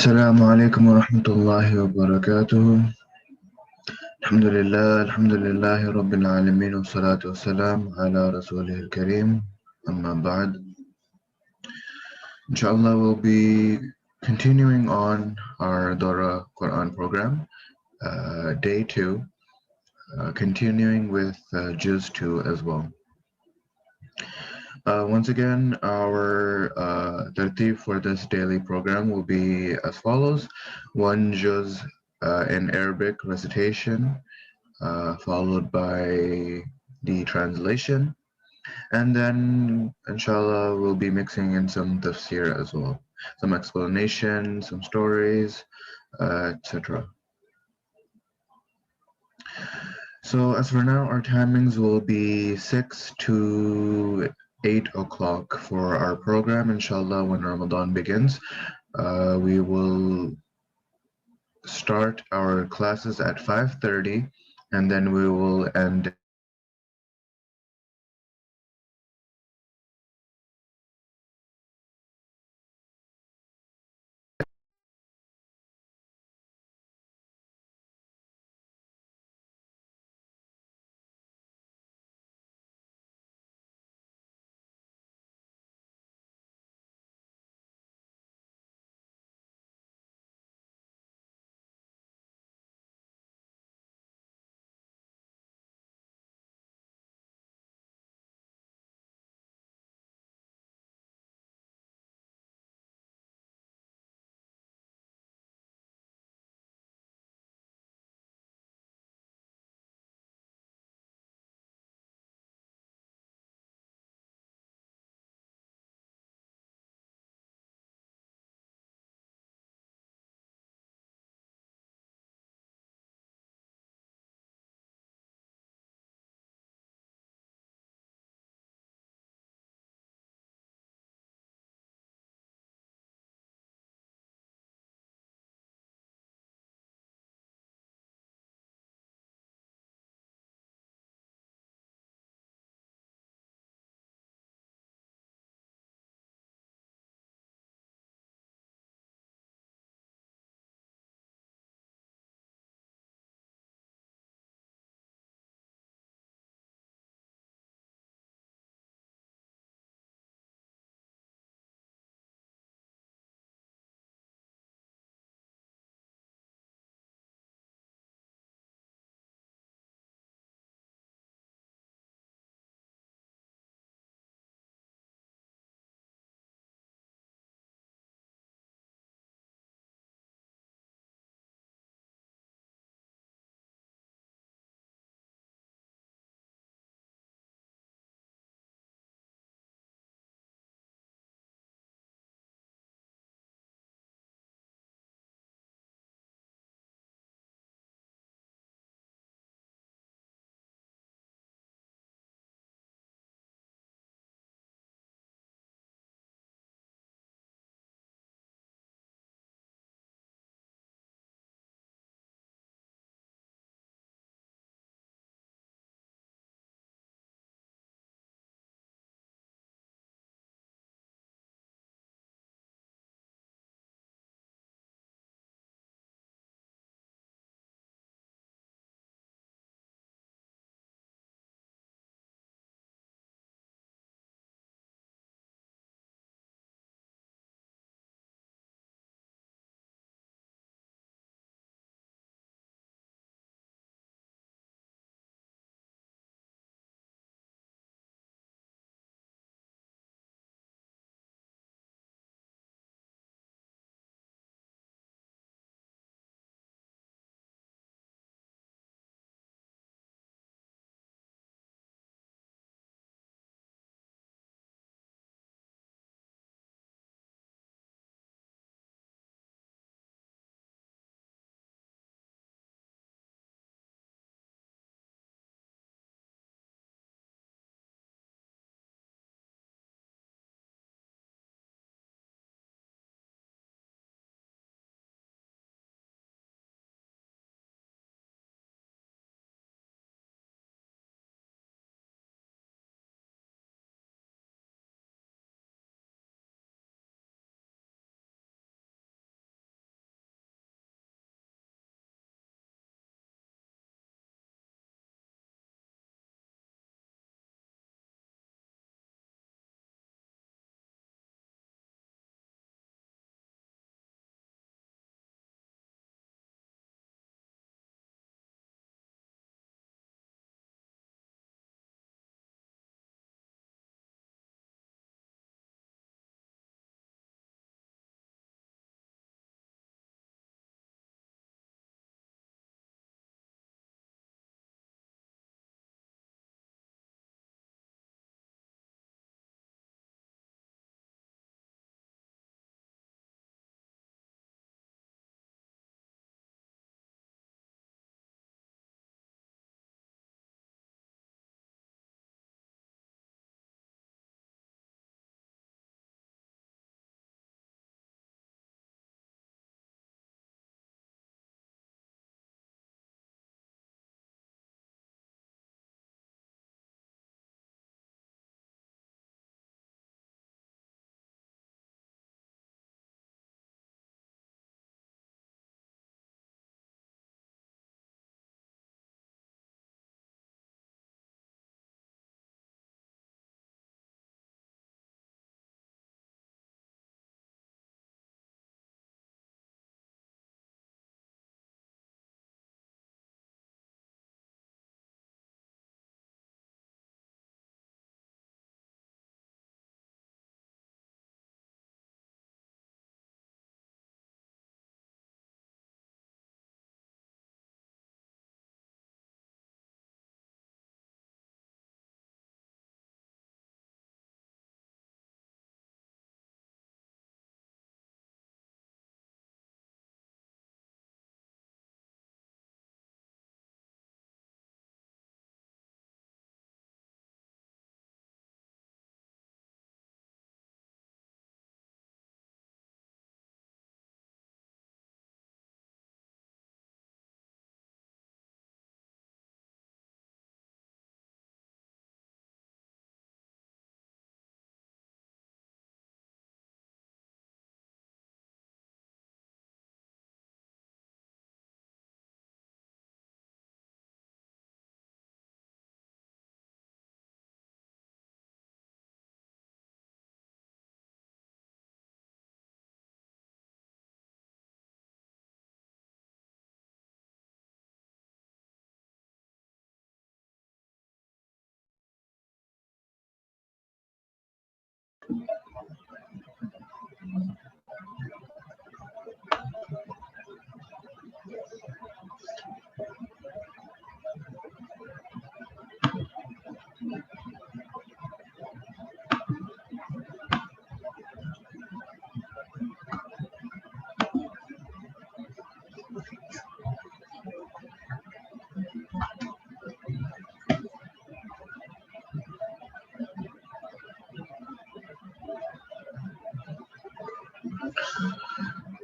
السلام عليكم ورحمة الله وبركاته. الحمد لله رب العالمين والصلاة والسلام على رسوله الكريم. أما بعد, inshallah we'll be continuing on our Dora-e-Quran program, day 2, continuing with Juz 2 as well. Once again, our tartib for this daily program will be as follows: one juz in Arabic recitation, followed by the translation, and then inshallah we'll be mixing in some tafsir as well, some explanation, some stories, etc. So as for now, our timings will be 6 to 8 o'clock for our program, inshallah. When Ramadan begins, we will start our classes at 5:30, and then we will end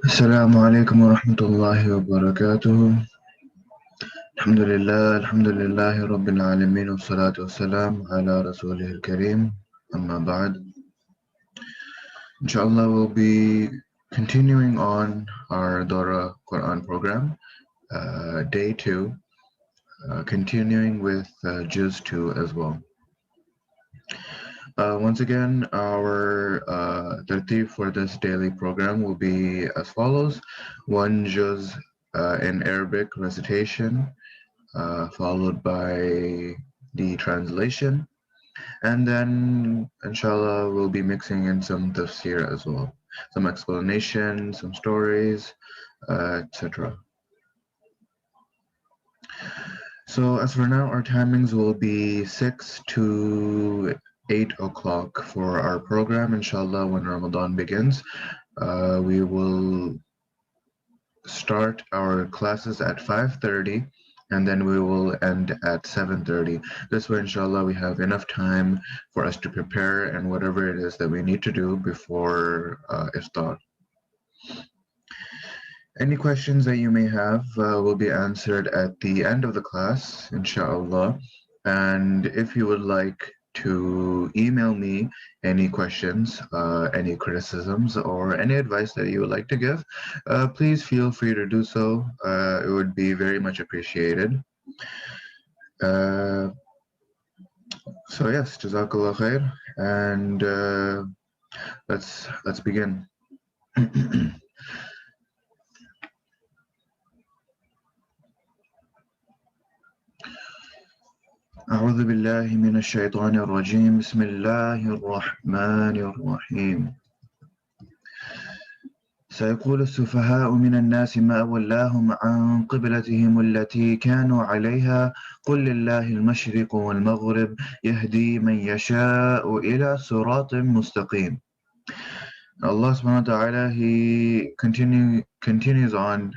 Assalamu alaikum wa rahmatullahi wa barakatuh. Alhamdulillahi Rabbil Alameen wa salatu wa salam ala Rasulihil Kareem. Amma ba'd. Inshallah, we'll be continuing on our Dora-e-Quran program, day 2, continuing with Juz 2 as well. Once again, our tartib for this daily program will be as follows. One juz in Arabic recitation, followed by the translation, and then inshallah we'll be mixing in some tafsir as well, some explanation, some stories, etc. So as for now, our timings will be 6 to 8 o'clock for our program. Inshallah, when Ramadan begins, we will start our classes at 5:30, and then we will end at 7:30. This way, inshallah, we have enough time for us to prepare and whatever it is that we need to do before iftar. Any questions that you may have will be answered at the end of the class, inshallah. And if you would like to email me any questions, any criticisms, or any advice that you would like to give, please feel free to do so. It would be very much appreciated. So yes, Jazakallah khair, and let's begin. أعوذ بالله من الشيطان الرجيم بسم الله الرحمن الرحيم سيقول السفهاء من الناس ما ولاهم عن قبلتهم التي كانوا عليها قل لله المشرق والمغرب يهدي من يشاء إلى صراط مستقيم. Allah subhanahu wa ta'ala, he continues on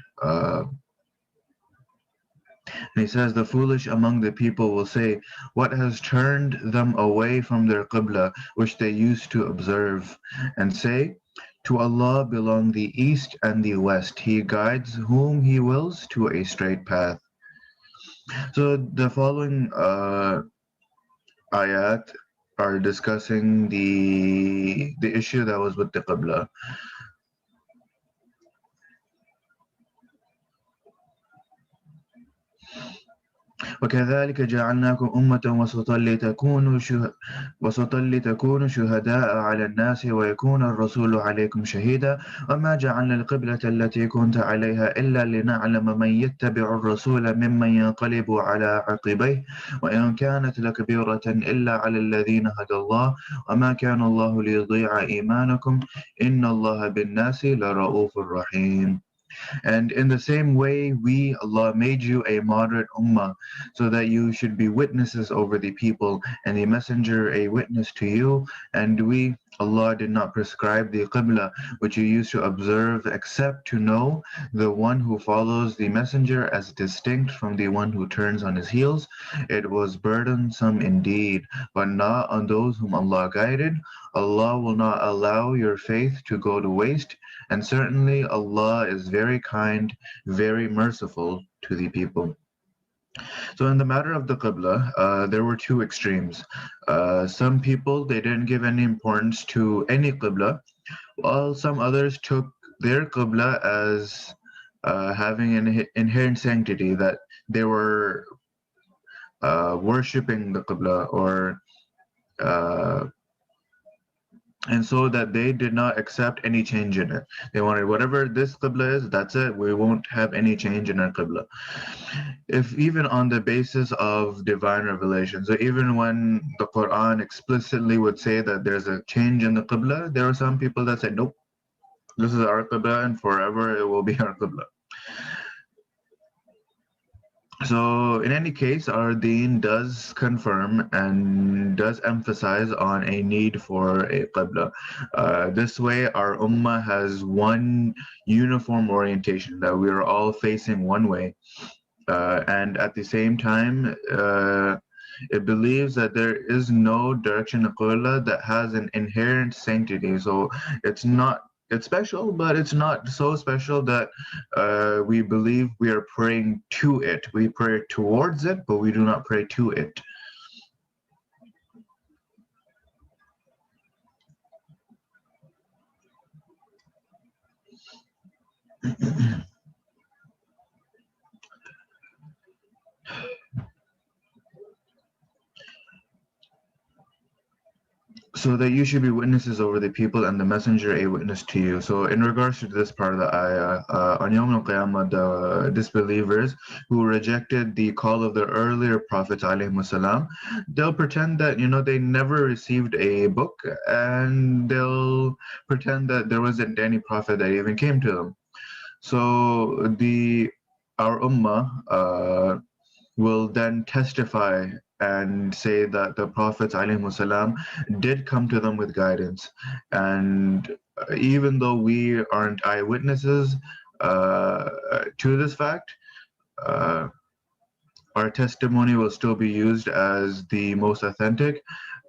and he says, the foolish among the people will say, what has turned them away from their qibla, which they used to observe? And say, to Allah belong the east and the west. He guides whom He wills to a straight path. So the following ayat are discussing the issue that was with the qibla. وكذلك جعلناكم أمة وسطا لتكونوا شهداء على الناس ويكون الرسول عليكم شهيدا وما جعلنا القبلة التي كنت عليها إلا لنعلم من يتبع الرسول ممن ينقلب على عقبيه وإن كانت لكبيرة إلا على الذين هدى الله وما كان الله ليضيع إيمانكم إن الله بالناس لرؤوف رحيم. And in the same way, we, Allah, made you a moderate ummah, so that you should be witnesses over the people, and the messenger a witness to you. And we, Allah, did not prescribe the qibla, which you used to observe, except to know the one who follows the messenger as distinct from the one who turns on his heels. It was burdensome indeed, but not on those whom Allah guided. Allah will not allow your faith to go to waste, and certainly Allah is very kind, very merciful to the people. So in the matter of the qibla, there were two extremes. Some people, they didn't give any importance to any qibla, while some others took their qibla as having an inherent sanctity, that they were worshipping the qibla, or And so that they did not accept any change in it. They wanted whatever this qibla is, that's it. We won't have any change in our qibla. If even on the basis of divine revelation, so even when the Quran explicitly would say that there's a change in the qibla, there are some people that say, nope, this is our qibla and forever it will be our qibla. So in any case, our deen does confirm and does emphasize on a need for a qibla. This way, our ummah has one uniform orientation, that we are all facing one way. And at the same time, it believes that there is no direction of qibla that has an inherent sanctity. So it's special, but it's not so special that we believe we are praying to it. We pray towards it, but we do not pray to it. So that you should be witnesses over the people and the messenger a witness to you. So in regards to this part of the ayah, on Yawm al-Qiyamah, the disbelievers who rejected the call of the earlier prophets, alayhimussalam, they'll pretend that, they never received a book, and they'll pretend that there wasn't any prophet that even came to them. So our ummah will then testify and say that the prophets ﷺ did come to them with guidance. And even though we aren't eyewitnesses to this fact, our testimony will still be used as the most authentic,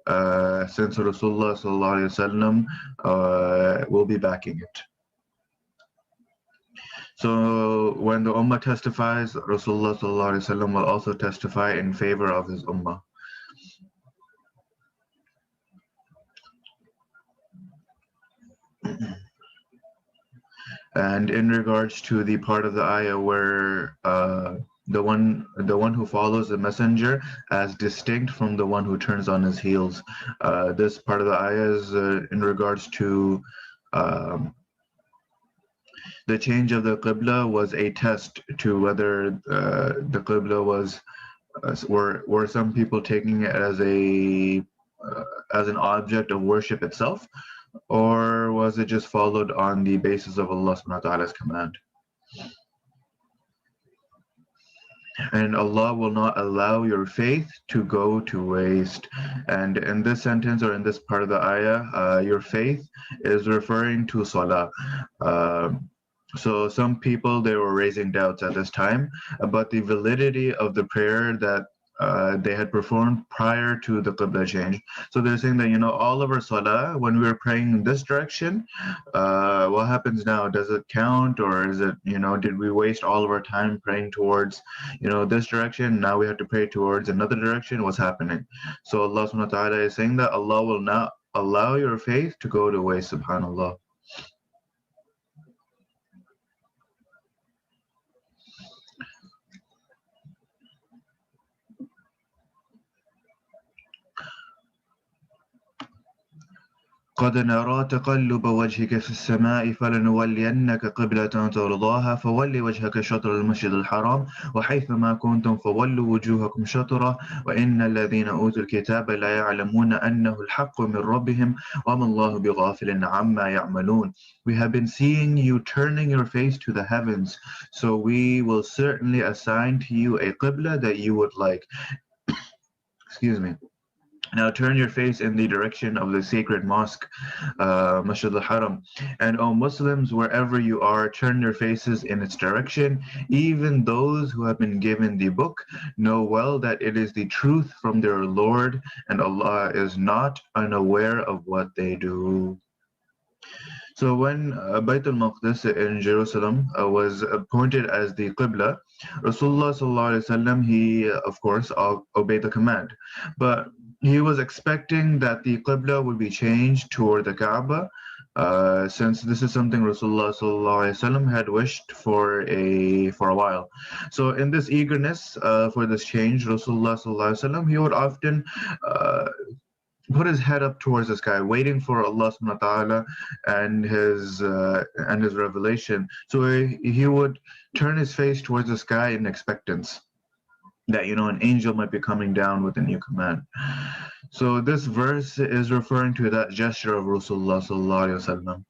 since Rasulullah will be backing it. So when the Ummah testifies, Rasulullah will also testify in favor of his Ummah. And in regards to the part of the ayah where the one who follows the messenger as distinct from the one who turns on his heels, this part of the ayah is in regards to the change of the qibla was a test to whether the qibla was were some people taking it as an object of worship itself, or was it just followed on the basis of Allah subhanahu wa ta'ala's command? And Allah will not allow your faith to go to waste. And in this sentence, or in this part of the ayah, your faith is referring to salah. So some people, they were raising doubts at this time about the validity of the prayer that they had performed prior to the qibla change. So they're saying that, all of our salah, when we were praying in this direction, what happens now? Does it count, or is it, did we waste all of our time praying towards, this direction? Now we have to pray towards another direction. What's happening? So Allah subhanahu wa ta'ala is saying that Allah will not allow your faith to go to waste, subhanAllah. قد نرى تقلب وجهك في السماء فلنولينك قبلة ترضاها فول وجهك شطر المسجد الحرام وحيثما كنتم فولوا وجوهكم شطرة وإن الذين أوتوا الكتاب لا يعلمون أنه الحق من ربهم وما الله بغافل عما يعملون. We have been seeing you turning your face to the heavens, so we will certainly assign to you a qibla that you would like. Excuse me. Now turn your face in the direction of the sacred mosque, Masjid al-Haram. And O Muslims, wherever you are, turn your faces in its direction. Even those who have been given the book know well that it is the truth from their Lord, and Allah is not unaware of what they do. So when Bayt al-Maqdis in Jerusalem was appointed as the Qibla, Rasulullah he, of course, obeyed the command. But he was expecting that the Qibla would be changed toward the Kaaba, since this is something Rasulullah had wished for a while. So in this eagerness for this change, Rasulullah he would often put his head up towards the sky, waiting for Allah subhanahu wa ta'ala and his revelation. So he would turn his face towards the sky in expectance that an angel might be coming down with a new command. So this verse is referring to that gesture of Rasulullah sallallahu alaihi wasallam.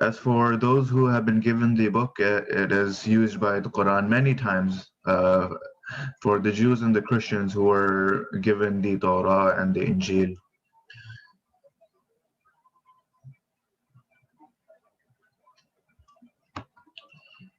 As for those who have been given the book, it is used by the Quran many times for the Jews and the Christians who were given the Torah and the Injil.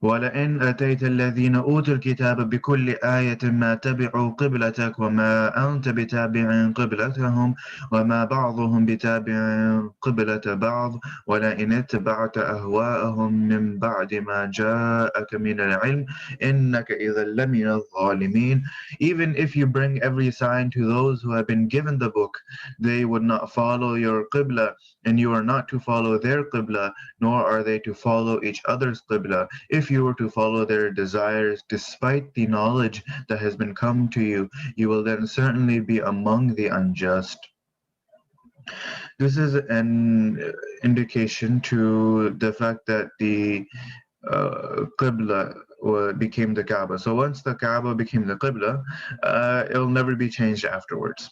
ولئن أتيت الذين أوتوا الكتاب بكل آية ما تبعوا قبلتك وما أنت بتابع قبلتهم وما بعضهم بتابع قبلة بعض ولئن اتبعت أهواءهم من بعد ما جاءك من العلم إنك إذا لمن الظالمين. Even if you bring every sign to those who have been given the book, they would not follow your qibla, and you are not to follow their qibla, nor are they to follow each other's qibla. If you were to follow their desires despite the knowledge that has been come to you, you will then certainly be among the unjust. This is an indication to the fact that the Qibla became the Kaaba. So once the Kaaba became the Qibla, it will never be changed afterwards.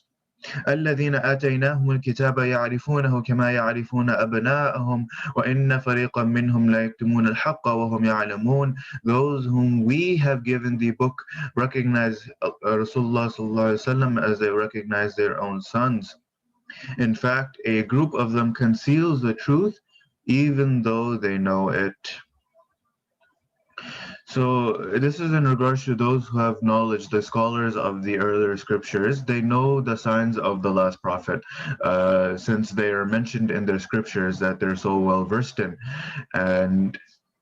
الذين آتيناهم الكتاب يعرفونه كما يعرفون أبناءهم وإن فريقا منهم لا يكتمون الحق وهم يعلمون. Those whom we have given the book recognize Rasulullah sallallahu alaihi wasallam as they recognize their own sons. In fact, a group of them conceals the truth even though they know it. So this is in regards to those who have knowledge, the scholars of the earlier scriptures. They know the signs of the last prophet, since they are mentioned in their scriptures that they're so well versed in. And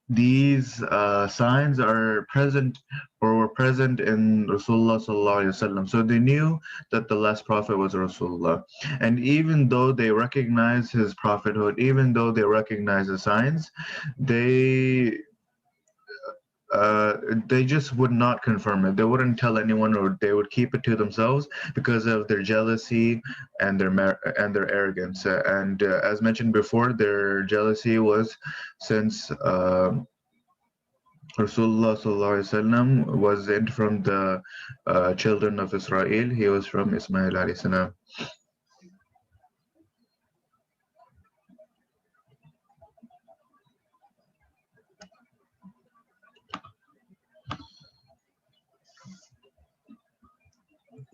these signs are present or were present in Rasulullah sallallahu alaihi wasallam. So they knew that the last prophet was Rasulullah. And even though they recognize his prophethood, even though they recognize the signs, they just would not confirm it. They wouldn't tell anyone, or they would keep it to themselves because of their jealousy and their arrogance. As mentioned before, their jealousy was since Rasulullah sallallahu alaihi wasallam wasn't from the children of Israel. He was from Ismail alayhi salam.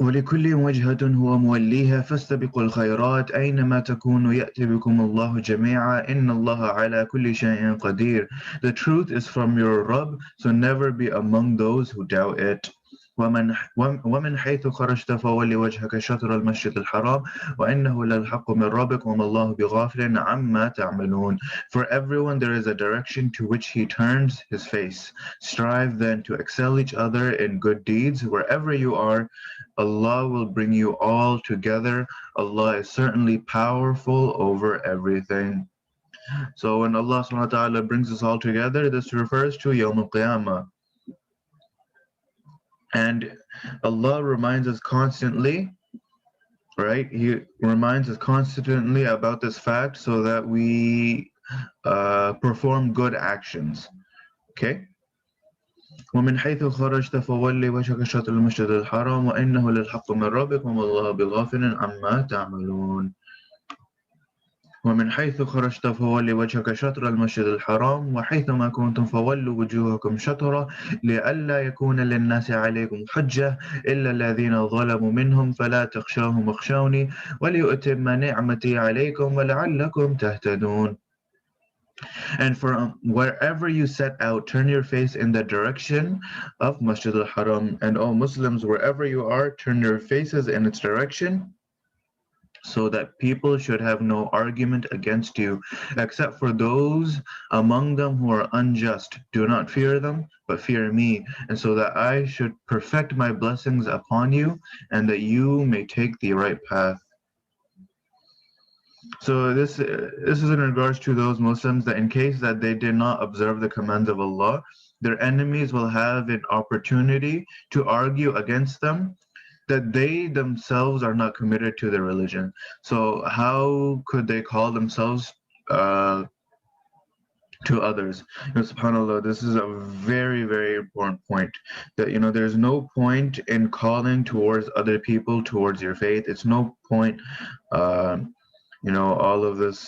ولكل وجهة هو موليها فاستبقوا الخيرات أينما تكونوا يأتي بكم الله جميعا إن الله على كل شيء قدير. The truth is from your Rabb, so never be among those who doubt it. ومن حيث خرجت فولي وجهك شطر المسجد الحرام وإنه للحق من ربك وما الله بغافل عما تعملون. For everyone there is a direction to which he turns his face. Strive then to excel each other in good deeds. Wherever you are, Allah will bring you all together. Allah is certainly powerful over everything. So when Allah subhanahu wa ta'ala brings us all together, this refers to Yawm al-Qiyamah. And Allah reminds us constantly, right? He reminds us constantly about this fact so that we perform good actions. Okay? ومن حيث خرجت فولي وجهك شطر المسجد الحرام وإنه للحق من ربك وما الله بغافل عما تعملون. ومن حيث خرجت فولي وجهك شطر المسجد الحرام وحيثما كنتم فولوا وجوهكم شطرة لئلا يكون للناس عليكم حجة إلا الذين ظلموا منهم فلا تخشاهم واخشوني وليؤتم نعمتي عليكم ولعلكم تهتدون. And from wherever you set out, turn your face in the direction of Masjid al-Haram. And all Muslims, wherever you are, turn your faces in its direction, so that people should have no argument against you, except for those among them who are unjust. Do not fear them, but fear me, and so that I should perfect my blessings upon you, and that you may take the right path. So this is in regards to those Muslims that in case that they did not observe the commands of Allah, their enemies will have an opportunity to argue against them. that they themselves are not committed to their religion. So how could they call themselves to others? SubhanAllah, this is a very, very important point. That there's no point in calling towards other people towards your faith. It's no point, uh, all of this.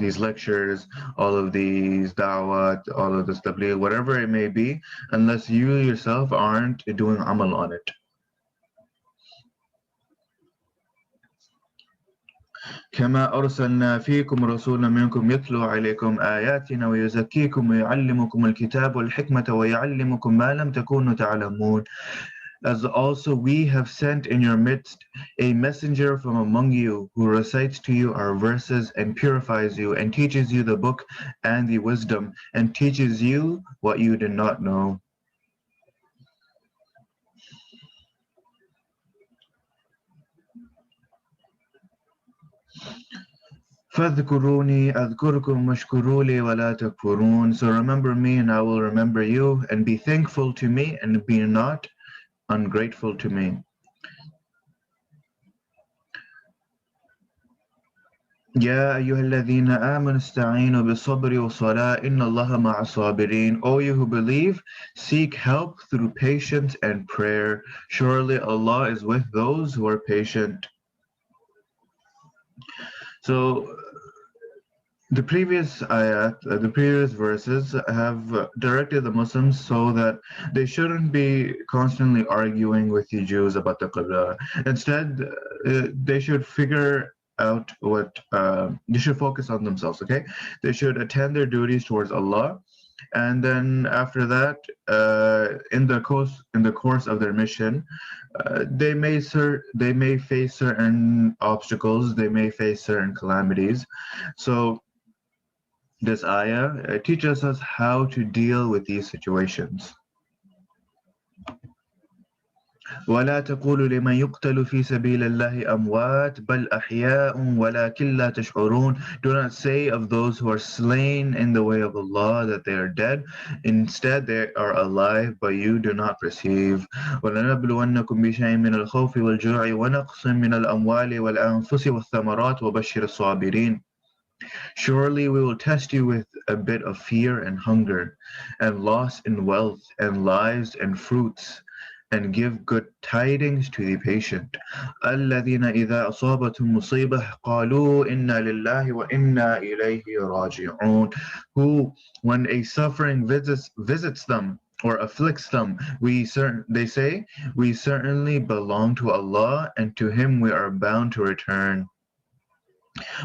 These lectures, all of these da'wat, all of this tabligh, whatever it may be, unless you yourself aren't doing amal on it. كما أرسلنا فيكم رسولا منكم يتلو عليكم آياتنا ويزكيكم ويعلمكم الكتاب والحكمة ويعلمكم ما لم تكونوا تعلمون. As also we have sent in your midst a messenger from among you who recites to you our verses and purifies you and teaches you the book and the wisdom and teaches you what you did not know. فاذكروني أذكركم واشكروا لي ولا تكفرون. So remember me and I will remember you, and be thankful to me and be not ungrateful to me. يا أيها الذين آمنوا استعينوا بالصبر والصلاة إن الله مع الصابرين. O you who believe, seek help through patience and prayer. Surely Allah is with those who are patient. So the previous ayat, the previous verses have directed the Muslims so that they shouldn't be constantly arguing with the Jews about the Qibla. Instead, they should figure out what they should focus on themselves. Okay, they should attend their duties towards Allah, and then after that, in the course of their mission, they may face certain obstacles, they may face certain calamities. So this ayah teaches us how to deal with these situations. ولا تقولوا لمن يقتل في سبيل الله أموات بل أحياء ولكن لا تشعرون. Do not say of those who are slain in the way of Allah that they are dead. Instead, they are alive, but you do not perceive. ولنبلونكم بشيء من الخوف والجوع ونقص من الأموال والأنفس والثمرات وبشر الصابرين. Surely we will test you with a bit of fear and hunger, and loss in wealth, and lives and fruits, and give good tidings to the patient. الذين إذا أصابتهم مصيبة قالوا إنا لله وإنا إليه راجعون. Who, when a suffering visits them or afflicts them, they say, we certainly belong to Allah, and to Him we are bound to return.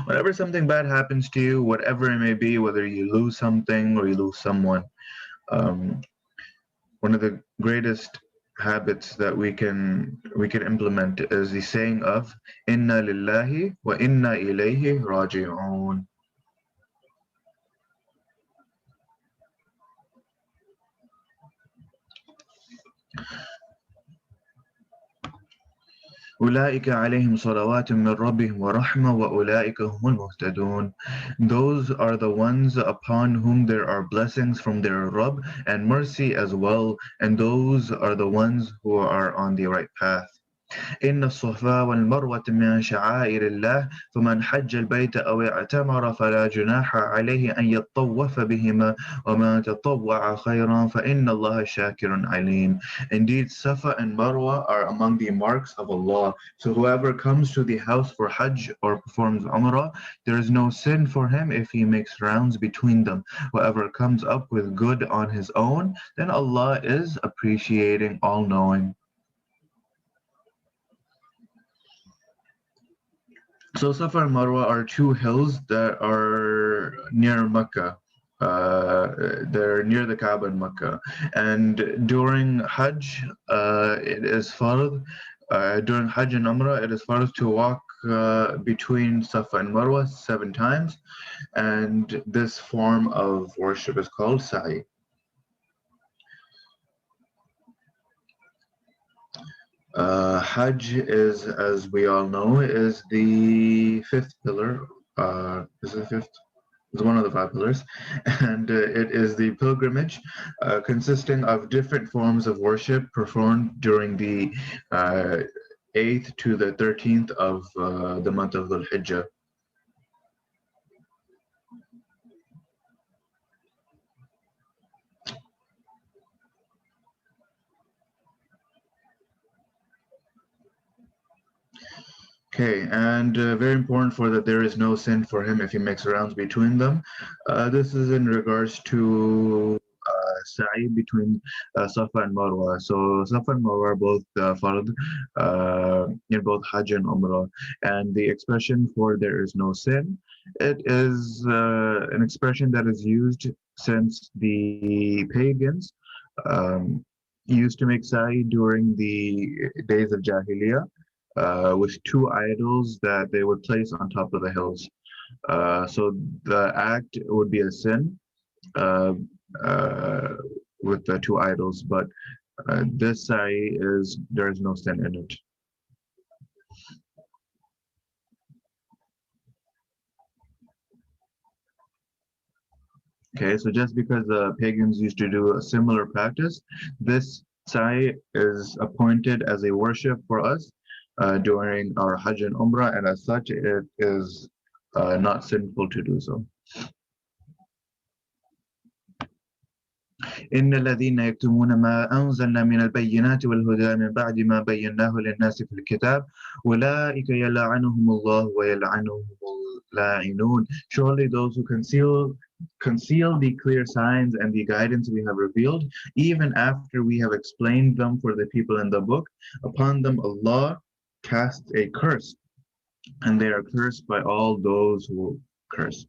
Whenever something bad happens to you, whatever it may be, whether you lose something or you lose someone, one of the greatest habits that we can implement is the saying of Inna lillahi wa inna ilayhi raji'un. أولئك عليهم صلوات من ربهم ورحمة وأولئك هم المهتدون. Those are the ones upon whom there are blessings from their Rabb and mercy as well, and those are the ones who are on the right path. إن الصفا والمروة من شعائر الله فمن حج البيت أو اعتمر فلا جناح عليه أن يطوف بهما ومن تطوع خيرا فإن الله شاكر عليم. Indeed, Safa and Marwa are among the marks of Allah. So whoever comes to the house for Hajj or performs Umrah, there is no sin for him if he makes rounds between them. Whoever comes up with good on his own, then Allah is appreciating, all-knowing. So Safa and Marwa are two hills that are near Mecca. They're near the Kaaba in Mecca. And during Hajj, it is fard. During Hajj and Umrah, it is fard to walk between Safa and Marwa 7 times. And this form of worship is called Sa'i. Hajj is, as we all know, is the 5th pillar. Is it the 5th? is one of the five pillars, and it is the pilgrimage consisting of different forms of worship performed during the 8th to the 13th of the month of Dhul Hijjah. Okay, and very important for that there is no sin for him if he makes rounds between them. This is in regards to sa'i between Safa and Marwa. So Safa and Marwa are both fard in both Hajj and Umrah. And the expression for there is no sin, it is an expression that is used since the pagans um, used to make sa'i during the days of Jahiliyyah with two idols that they would place on top of the hills. So the act would be a sin uh, uh, with the two idols, but this sa'i is there is no sin in it. Okay, so just because the pagans used to do a similar practice, this sa'i is appointed as a worship for us during our Hajj and Umrah, and as such, it is not sinful to do so. إن الذين يكتمون ما أنزلنا من البينات والهدى من بعد ما بيناه للناس في الكتاب أولئك يلعنهم الله ويلعنهم اللاعنون. Surely those who conceal the clear signs and the guidance we have revealed, even after we have explained them for the people in the book, upon them Allah casts a curse, and they are cursed by all those who curse.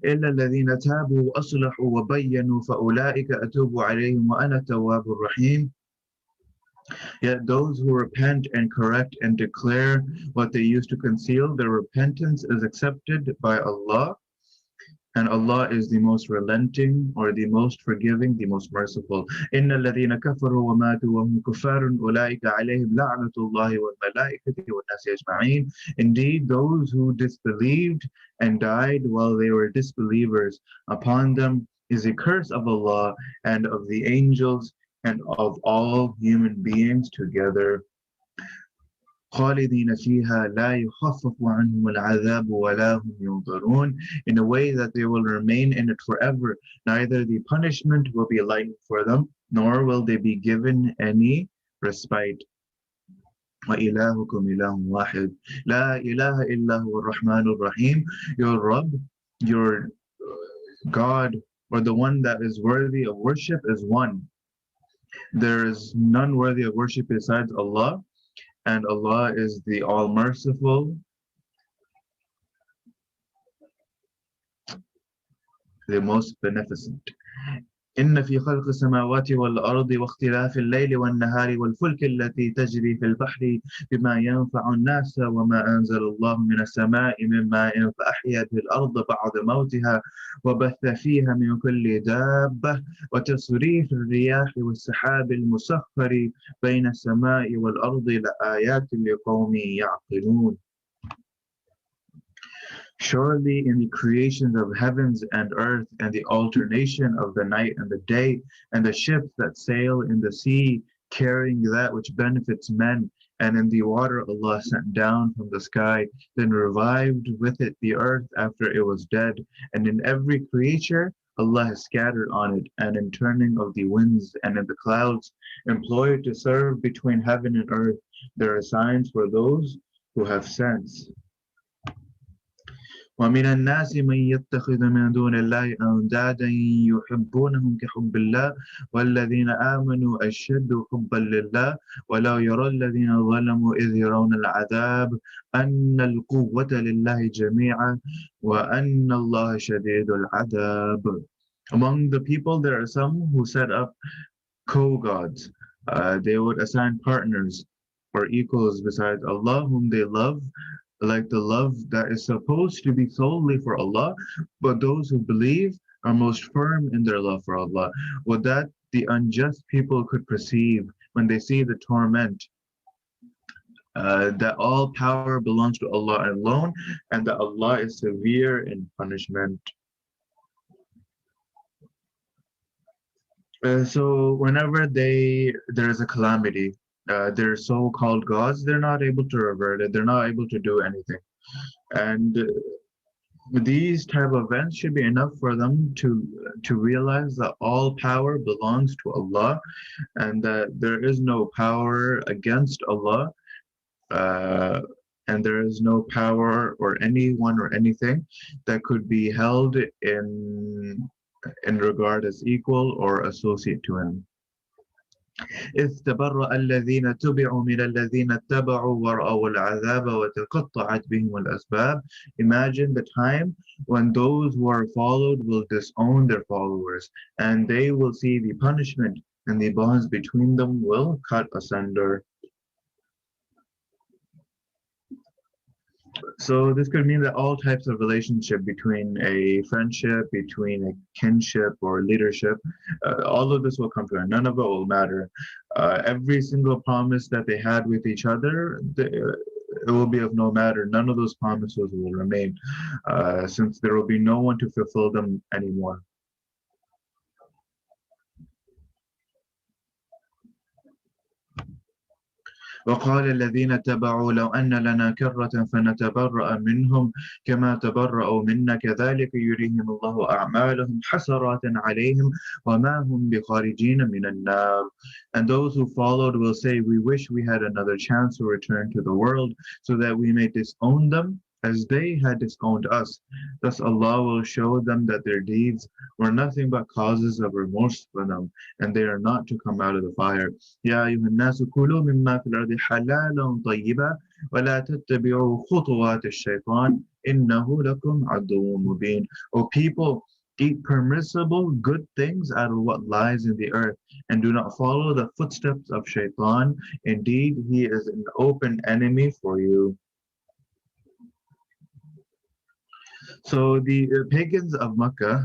إلا الذين تابوا وأصلحوا وبينوا فأولئك أتوب عليهم وأنا التواب الرحيم. Yet those who repent and correct and declare what they used to conceal, their repentance is accepted by Allah, and Allah is the most relenting or the most forgiving, the most merciful. إن الذين كفروا وماتوا وهم كفار أولئك عليهم لعنة الله والملائكة والناس أجمعين. Indeed, those who disbelieved and died while they were disbelievers, upon them is a curse of Allah and of the angels and of all human beings together. خالدين فيها لا يخفف عنهم العذاب ولا هم ينظرون, in a way that they will remain in it forever. Neither the punishment will be lightened for them, nor will they be given any respite. وإلهكم إله واحد لا إله إلا هو الرحمن الرحيم. Your Rabb, your God, or the one that is worthy of worship is one. There is none worthy of worship besides Allah, and Allah is the all-merciful, the most beneficent. إن في خلق السماوات والأرض واختلاف الليل والنهار والفلك التي تجري في البحر بما ينفع الناس وما أنزل الله من السماء من ماء فأحيا به الأرض بعد موتها وبث فيها من كل دابة وتصريف الرياح والسحاب المسخر بين السماء والأرض لآيات لقوم يعقلون. Surely in the creation of heavens and earth and the alternation of the night and the day and the ships that sail in the sea carrying that which benefits men, and in the water Allah sent down from the sky, then revived with it the earth after it was dead, and in every creature Allah has scattered on it, and in turning of the winds and in the clouds employed to serve between heaven and earth, there are signs for those who have sense. ومن الناس من يتخذ من دون الله أندادا يحبونهم كحب الله والذين آمنوا أشد حبا لله ولو يرى الذين ظلموا إذ يرون العذاب أن القوة لله جميعا وأن الله شديد العذاب. Among the people there are some who set up co-gods. They would assign partners or equals besides Allah whom they love, like the love that is supposed to be solely for Allah, but those who believe are most firm in their love for Allah. Would that the unjust people could perceive when they see the torment that all power belongs to Allah alone, and that Allah is severe in punishment. So whenever there is a calamity, their so-called gods, they're not able to revert it. They're not able to do anything. And these type of events should be enough for them to realize that all power belongs to Allah, and that there is no power against Allah, uh, and there is no power or anyone or anything that could be held in regard as equal or associate to him. إذ تبرأ الذين تبعوا من الذين اتبعوا ورأوا العذاب وتقطعت بهم الأسباب. Imagine the time when those who are followed will disown their followers, and they will see the punishment, and the bonds between them will cut asunder. So this could mean that all types of relationship between a friendship, between a kinship or leadership, all of this will come to an end. None of it will matter. Every single promise that they had with each other, it will be of no matter. None of those promises will remain, since there will be no one to fulfill them anymore. وقال الذين اتبعوا لو أن لنا كرة فنتبرأ منهم كما تبرأوا منا كذلك يريهم الله أعمالهم حسرات عليهم وما هم بخارجين من النار. And those who followed will say, we wish we had another chance to return to the world so that we may disown them as they had disowned us. Thus Allah will show them that their deeds were nothing but causes of remorse for them, and they are not to come out of the fire. يا أيها الناس كلوا مما في الأرض حلالا طيبا ولا تتبعوا خطوات الشيطان إنه لكم عدو مبين. O people, eat permissible good things out of what lies in the earth, and do not follow the footsteps of Shaitan. Indeed, he is an open enemy for you. So the pagans of Makkah,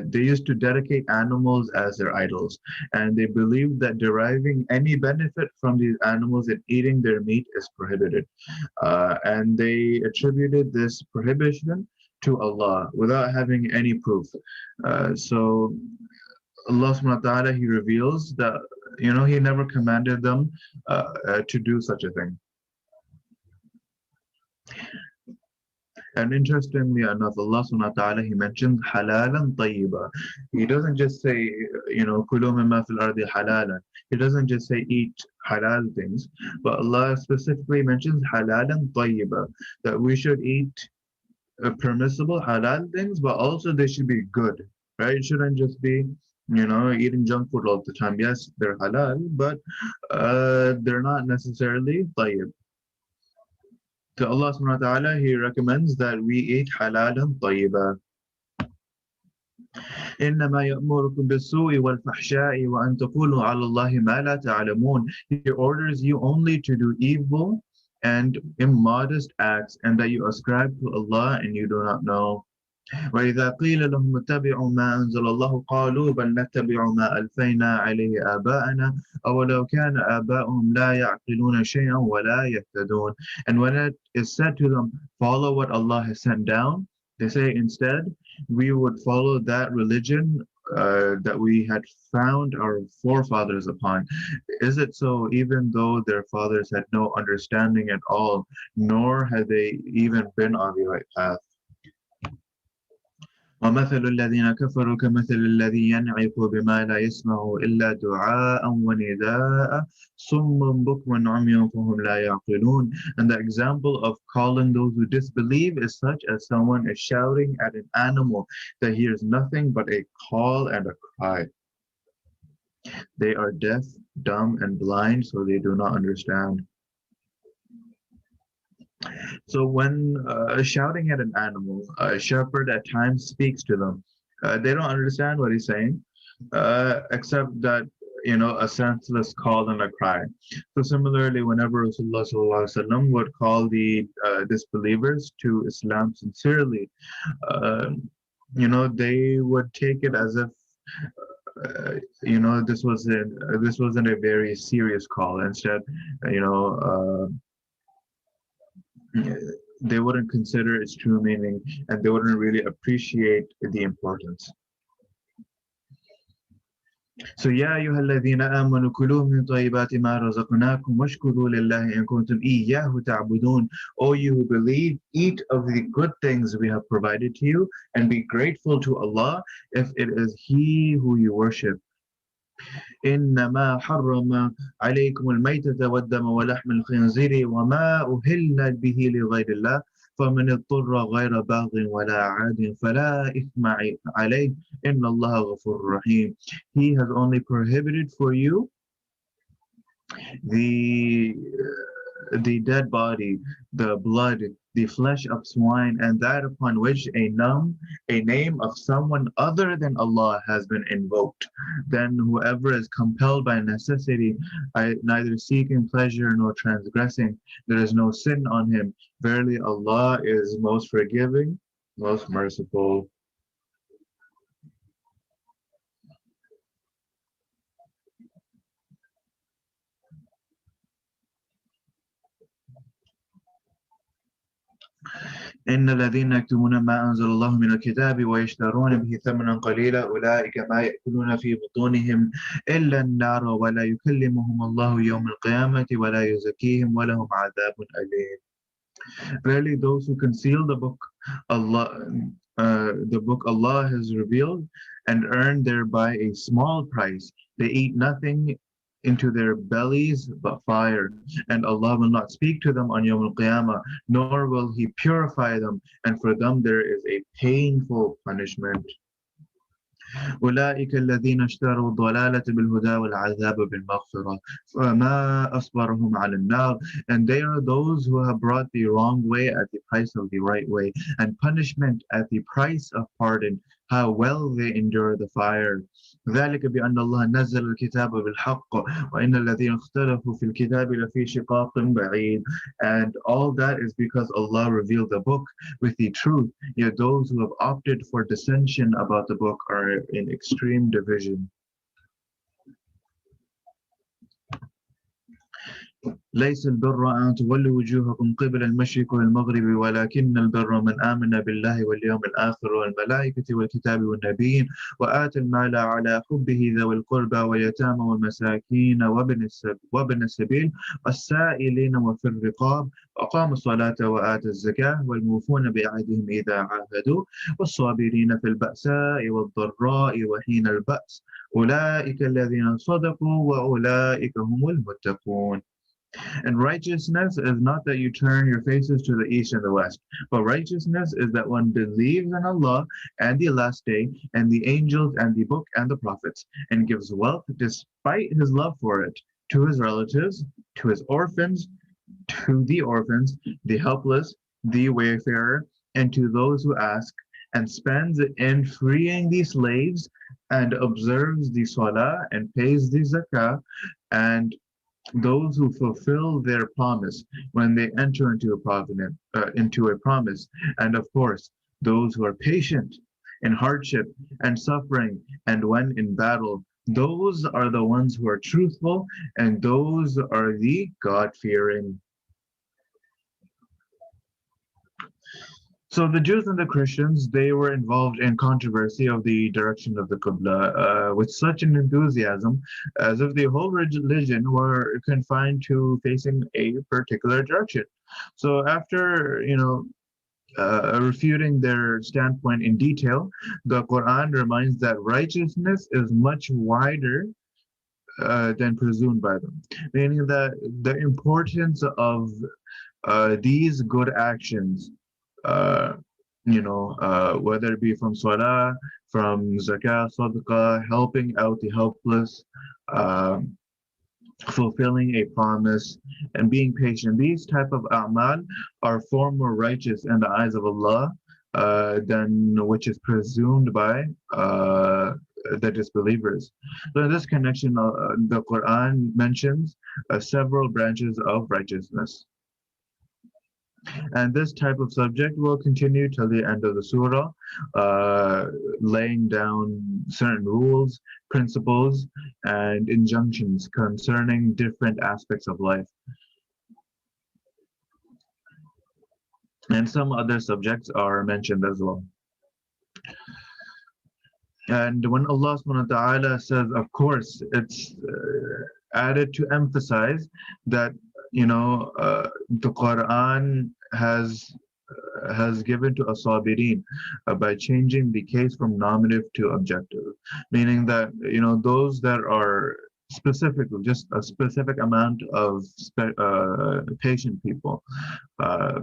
they used to dedicate animals as their idols, and they believed that deriving any benefit from these animals and eating their meat is prohibited. And they attributed this prohibition to Allah without having any proof. So Allah subhanahu wa ta'ala, he reveals that, he never commanded them to do such a thing. And interestingly enough, Allah subhanahu wa ta'ala, he mentions halalan tayyiba. He doesn't just say, kulu mimma fil ardi halalan. He doesn't just say eat halal things, but Allah specifically mentions halalan tayyiba, that we should eat permissible halal things, but also they should be good, right? It shouldn't just be, eating junk food all the time. Yes, they're halal, but they're not necessarily tayyib. To Allah subhanahu wa ta'ala, he recommends that we eat halalan tayyiba. إنما يأمركم بالسوء والفحشاء وأن تقولوا على الله ما لا تعلمون. He orders you only to do evil and immodest acts, and that you ascribe to Allah and you do not know. وإذا قيل لهم اتبعوا ما أنزل الله قالوا بل نتبع ما ألفينا عليه آباءنا أولو كان آباؤهم لا يعقلون شيئا ولا يهتدون. And when it is said to them, follow what Allah has sent down, they say instead, we would follow that religion that we had found our forefathers upon. Is it so, even though their fathers had no understanding at all, nor had they even been on the right path? ومثل الذين كفروا كمثل الذي ينعق بما لا يسمع إلا دعاء ونداء صم بكم عمي فهم لا يعقلون. And the example of calling those who disbelieve is such as someone is shouting at an animal that hears nothing but a call and a cry. They are deaf, dumb, and blind, so they do not understand. So when shouting at an animal, a shepherd at times speaks to them. They don't understand what he's saying, except that, a senseless call and a cry. So similarly, whenever Rasulullah would call the disbelievers to Islam sincerely, they would take it as if, this wasn't a very serious call. Instead, they wouldn't consider its true meaning, and they wouldn't really appreciate the importance. So, يا أيها الذين آمنوا كلوا من طيبات ما رزقناكم واشكروا لله إن كنتم إياه تعبدون. O you who believe, eat of the good things we have provided to you, and be grateful to Allah if it is He who you worship. إنما حرم عليكم الميتة والدم ولحم الخنزير وما أهل به لغير الله فمن اضطر غير باغ ولا عاد فلا إثم عليه إن الله غفور رحيم. He has only prohibited for you the dead body, the blood, the flesh of swine, and that upon which a name of someone other than Allah has been invoked. Then whoever is compelled by necessity, neither seeking pleasure nor transgressing, there is no sin on him. Verily Allah is most forgiving, most merciful. إن الذين يكتمون ما أنزل الله من الكتاب ويشترون به ثمنا قليلا أولئك ما يأكلون في بطونهم إلا النار ولا يكلمهم الله يوم القيامة ولا يزكيهم ولهم عذاب أليم. Verily, those who conceal the book Allah has revealed and earn thereby a small price, they eat nothing into their bellies but fire, and Allah will not speak to them on Yawm al-Qiyamah, nor will He purify them, and for them there is a painful punishment. أولئك الذين اشتروا الضلالة بالهدى والعذاب بالمغفرة فما أصبرهم على النار. And they are those who have brought the wrong way at the price of the right way, and punishment at the price of pardon. How well they endure the fire. ذلك بأن الله نزل الكتاب بالحق وإن الذين اختلفوا في الكتاب لفي شقاق بعيد. And all that is because Allah revealed the book with the truth, yet those who have opted for dissension about the book are in extreme division. ليس البر أن تولوا وجوهكم قبل المشرق والمغرب ولكن البر من آمن بالله واليوم الآخر والملائكة والكتاب والنبيين وآتى المال على حبه ذوي القربى واليتامى والمساكين وابن السبيل والسائلين وفي الرقاب وأقام الصلاة وآتى الزكاة والموفون بعهدهم إذا عاهدوا والصابرين في البأساء والضراء وحين البأس أولئك الذين صدقوا وأولئك هم المتقون. And righteousness is not that you turn your faces to the east and the west, but righteousness is that one believes in Allah and the last day and the angels and the book and the prophets, and gives wealth despite his love for it to his relatives, to his orphans, to the orphans, the helpless, the wayfarer, and to those who ask, and spends in freeing the slaves, and observes the salah and pays the zakah, and those who fulfill their promise when they enter into a promise, and of course those who are patient in hardship and suffering and when in battle, those are the ones who are truthful, and those are the God-fearing. So the Jews and the Christians, they were involved in controversy of the direction of the Qibla with such an enthusiasm as if the whole religion were confined to facing a particular direction. So after, refuting their standpoint in detail, the Quran reminds that righteousness is much wider than presumed by them, meaning that the importance of these good actions, uh, whether it be from salah, from zakah, sadaqah, helping out the helpless, fulfilling a promise, and being patient. These type of a'mal are far more righteous in the eyes of Allah than which is presumed by the disbelievers. So in this connection, the Quran mentions several branches of righteousness. And this type of subject will continue till the end of the surah, laying down certain rules, principles, and injunctions concerning different aspects of life. And some other subjects are mentioned as well. And when Allah subhanahu wa ta'ala says, of course, it's added to emphasize that, the Quran has given to asabirin by changing the case from nominative to objective, meaning that, those that are specifically just a specific amount of patient people, uh,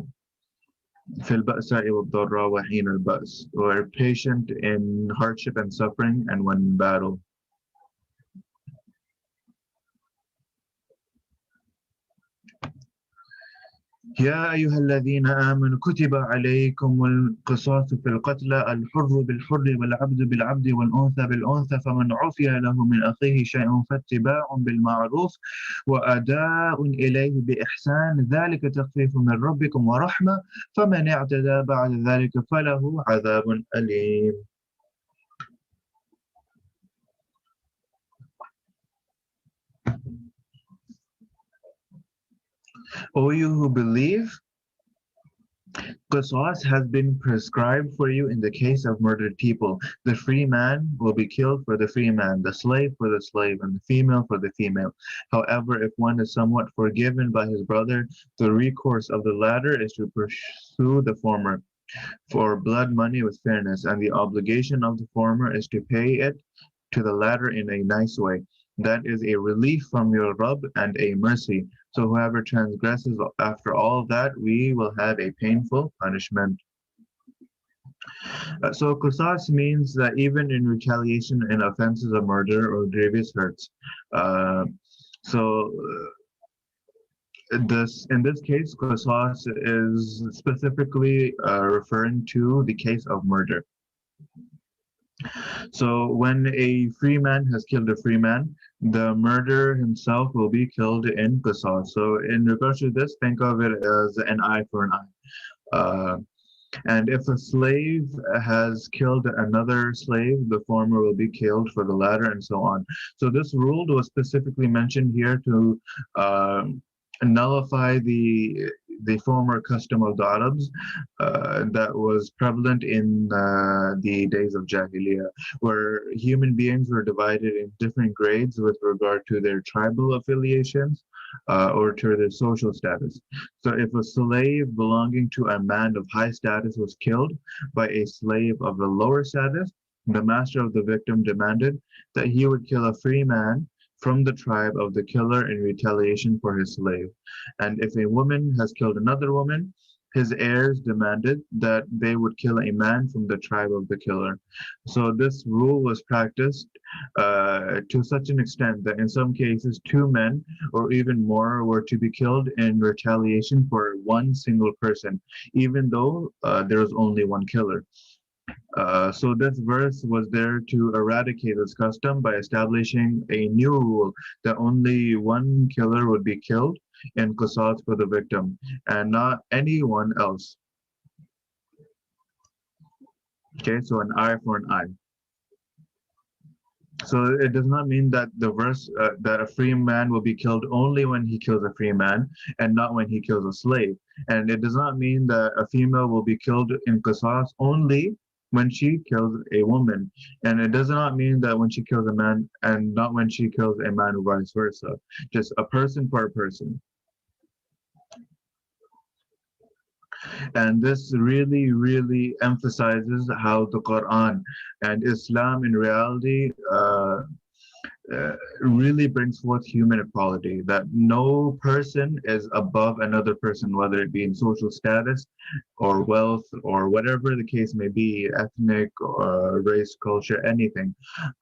في البأساء والضراء وحين البأس, or patient in hardship and suffering and when in battle. يا أيها الذين آمنوا كتب عليكم القصاص في القتلى الحر بالحر والعبد بالعبد والأنثى بالأنثى فمن عفي له من أخيه شيء فاتباع بالمعروف وأداء إليه بإحسان ذلك تخفيف من ربكم ورحمة فمن اعتدى بعد ذلك فله عذاب أليم. O you who believe, Qisas has been prescribed for you in the case of murdered people. The free man will be killed for the free man, the slave for the slave, and the female for the female. However, if one is somewhat forgiven by his brother, the recourse of the latter is to pursue the former for blood money with fairness, and the obligation of the former is to pay it to the latter in a nice way. That is a relief from your Rabb and a mercy. So whoever transgresses after all that, we will have a painful punishment. So qisas means that even in retaliation in offenses of murder or grievous hurts. Uh, so in this case, qisas is specifically referring to the case of murder. So when a free man has killed a free man, the murderer himself will be killed in qisas. So in regards to this, think of it as an eye for an eye. And if a slave has killed another slave, the former will be killed for the latter, and so on. So this rule was specifically mentioned here to nullify the former custom of the Arabs that was prevalent in the days of Jahiliyyah, where human beings were divided in different grades with regard to their tribal affiliations or to their social status. So if a slave belonging to a man of high status was killed by a slave of a lower status, the master of the victim demanded that he would kill a free man from the tribe of the killer in retaliation for his slave. And if a woman has killed another woman, his heirs demanded that they would kill a man from the tribe of the killer. So this rule was practiced to such an extent that in some cases, two men or even more were to be killed in retaliation for one single person, even though there was only one killer. So this verse was there to eradicate this custom by establishing a new rule that only one killer would be killed in qisas for the victim and not anyone else. Okay, so an eye for an eye. So it does not mean that the verse that a free man will be killed only when he kills a free man and not when he kills a slave. And it does not mean that a female will be killed in qisas only when she kills a woman. And it does not mean that when she kills a man and not when she kills a man or vice versa. Just a person for a person. And this really, really emphasizes how the Quran and Islam in reality really brings forth human equality, that no person is above another person, whether it be in social status or wealth or whatever the case may be, ethnic or race, culture, anything.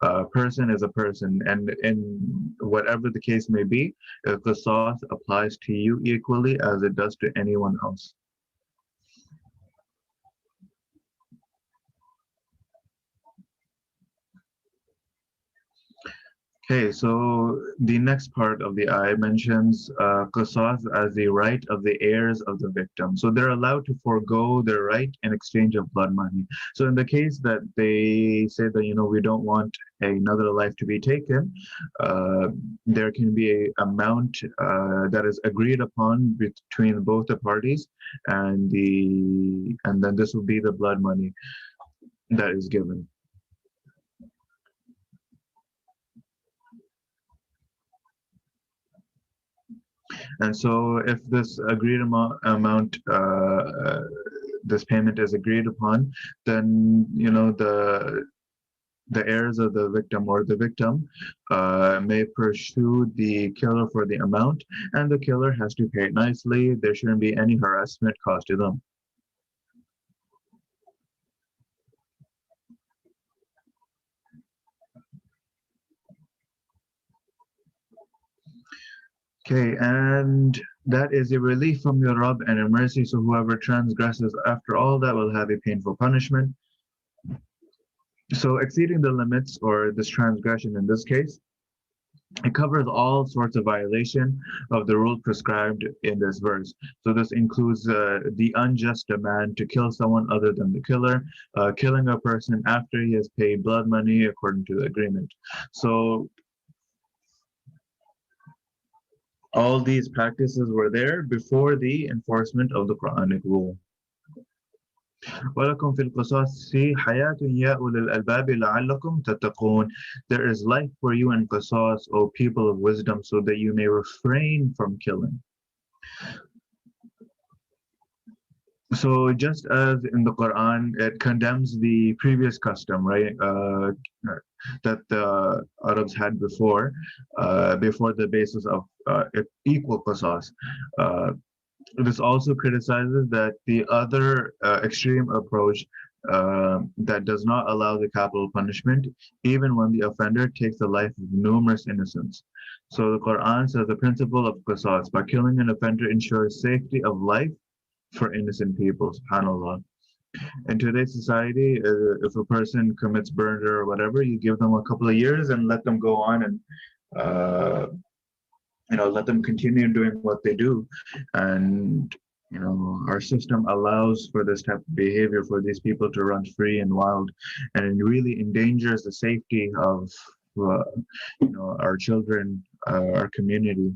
A person is a person, and in whatever the case may be, if the qisas applies to you equally as it does to anyone else. Okay, so the next part of the ayah mentions qisas as the right of the heirs of the victim. So they're allowed to forego their right in exchange of blood money. So in the case that they say that, we don't want another life to be taken, uh, there can be a amount that is agreed upon between both the parties, and then this will be the blood money that is given. And so if this agreed amount this payment is agreed upon, then the heirs of the victim or the victim may pursue the killer for the amount, and the killer has to pay it nicely. There shouldn't be any harassment caused to them. Okay, and that is a relief from your Rabb and a mercy. So whoever transgresses after all that will have a painful punishment. So exceeding the limits, or this transgression in this case, it covers all sorts of violation of the rule prescribed in this verse. So this includes the unjust demand to kill someone other than the killer, killing a person after he has paid blood money according to the agreement. So all these practices were there before the enforcement of the Quranic rule. وَلَكُمْ فِي الْقِصَاصِ حَيَاةٌ يَا أُولِي الْأَلْبَابِ لَعَلَّكُمْ تَتَّقُونَ. There is life for you in qisas, O people of wisdom, so that you may refrain from killing. So just as in the Quran, it condemns the previous custom, right, that the Arabs had before the basis of equal qisas. This also criticizes that the other extreme approach that does not allow the capital punishment, even when the offender takes the life of numerous innocents. So the Quran says the principle of qisas, by killing an offender ensures safety of life for innocent people, subhanAllah. In today's society, if a person commits murder or whatever, you give them a couple of years and let them go on and uh, let them continue doing what they do. And our system allows for this type of behavior, for these people to run free and wild, and it really endangers the safety of our children, our community.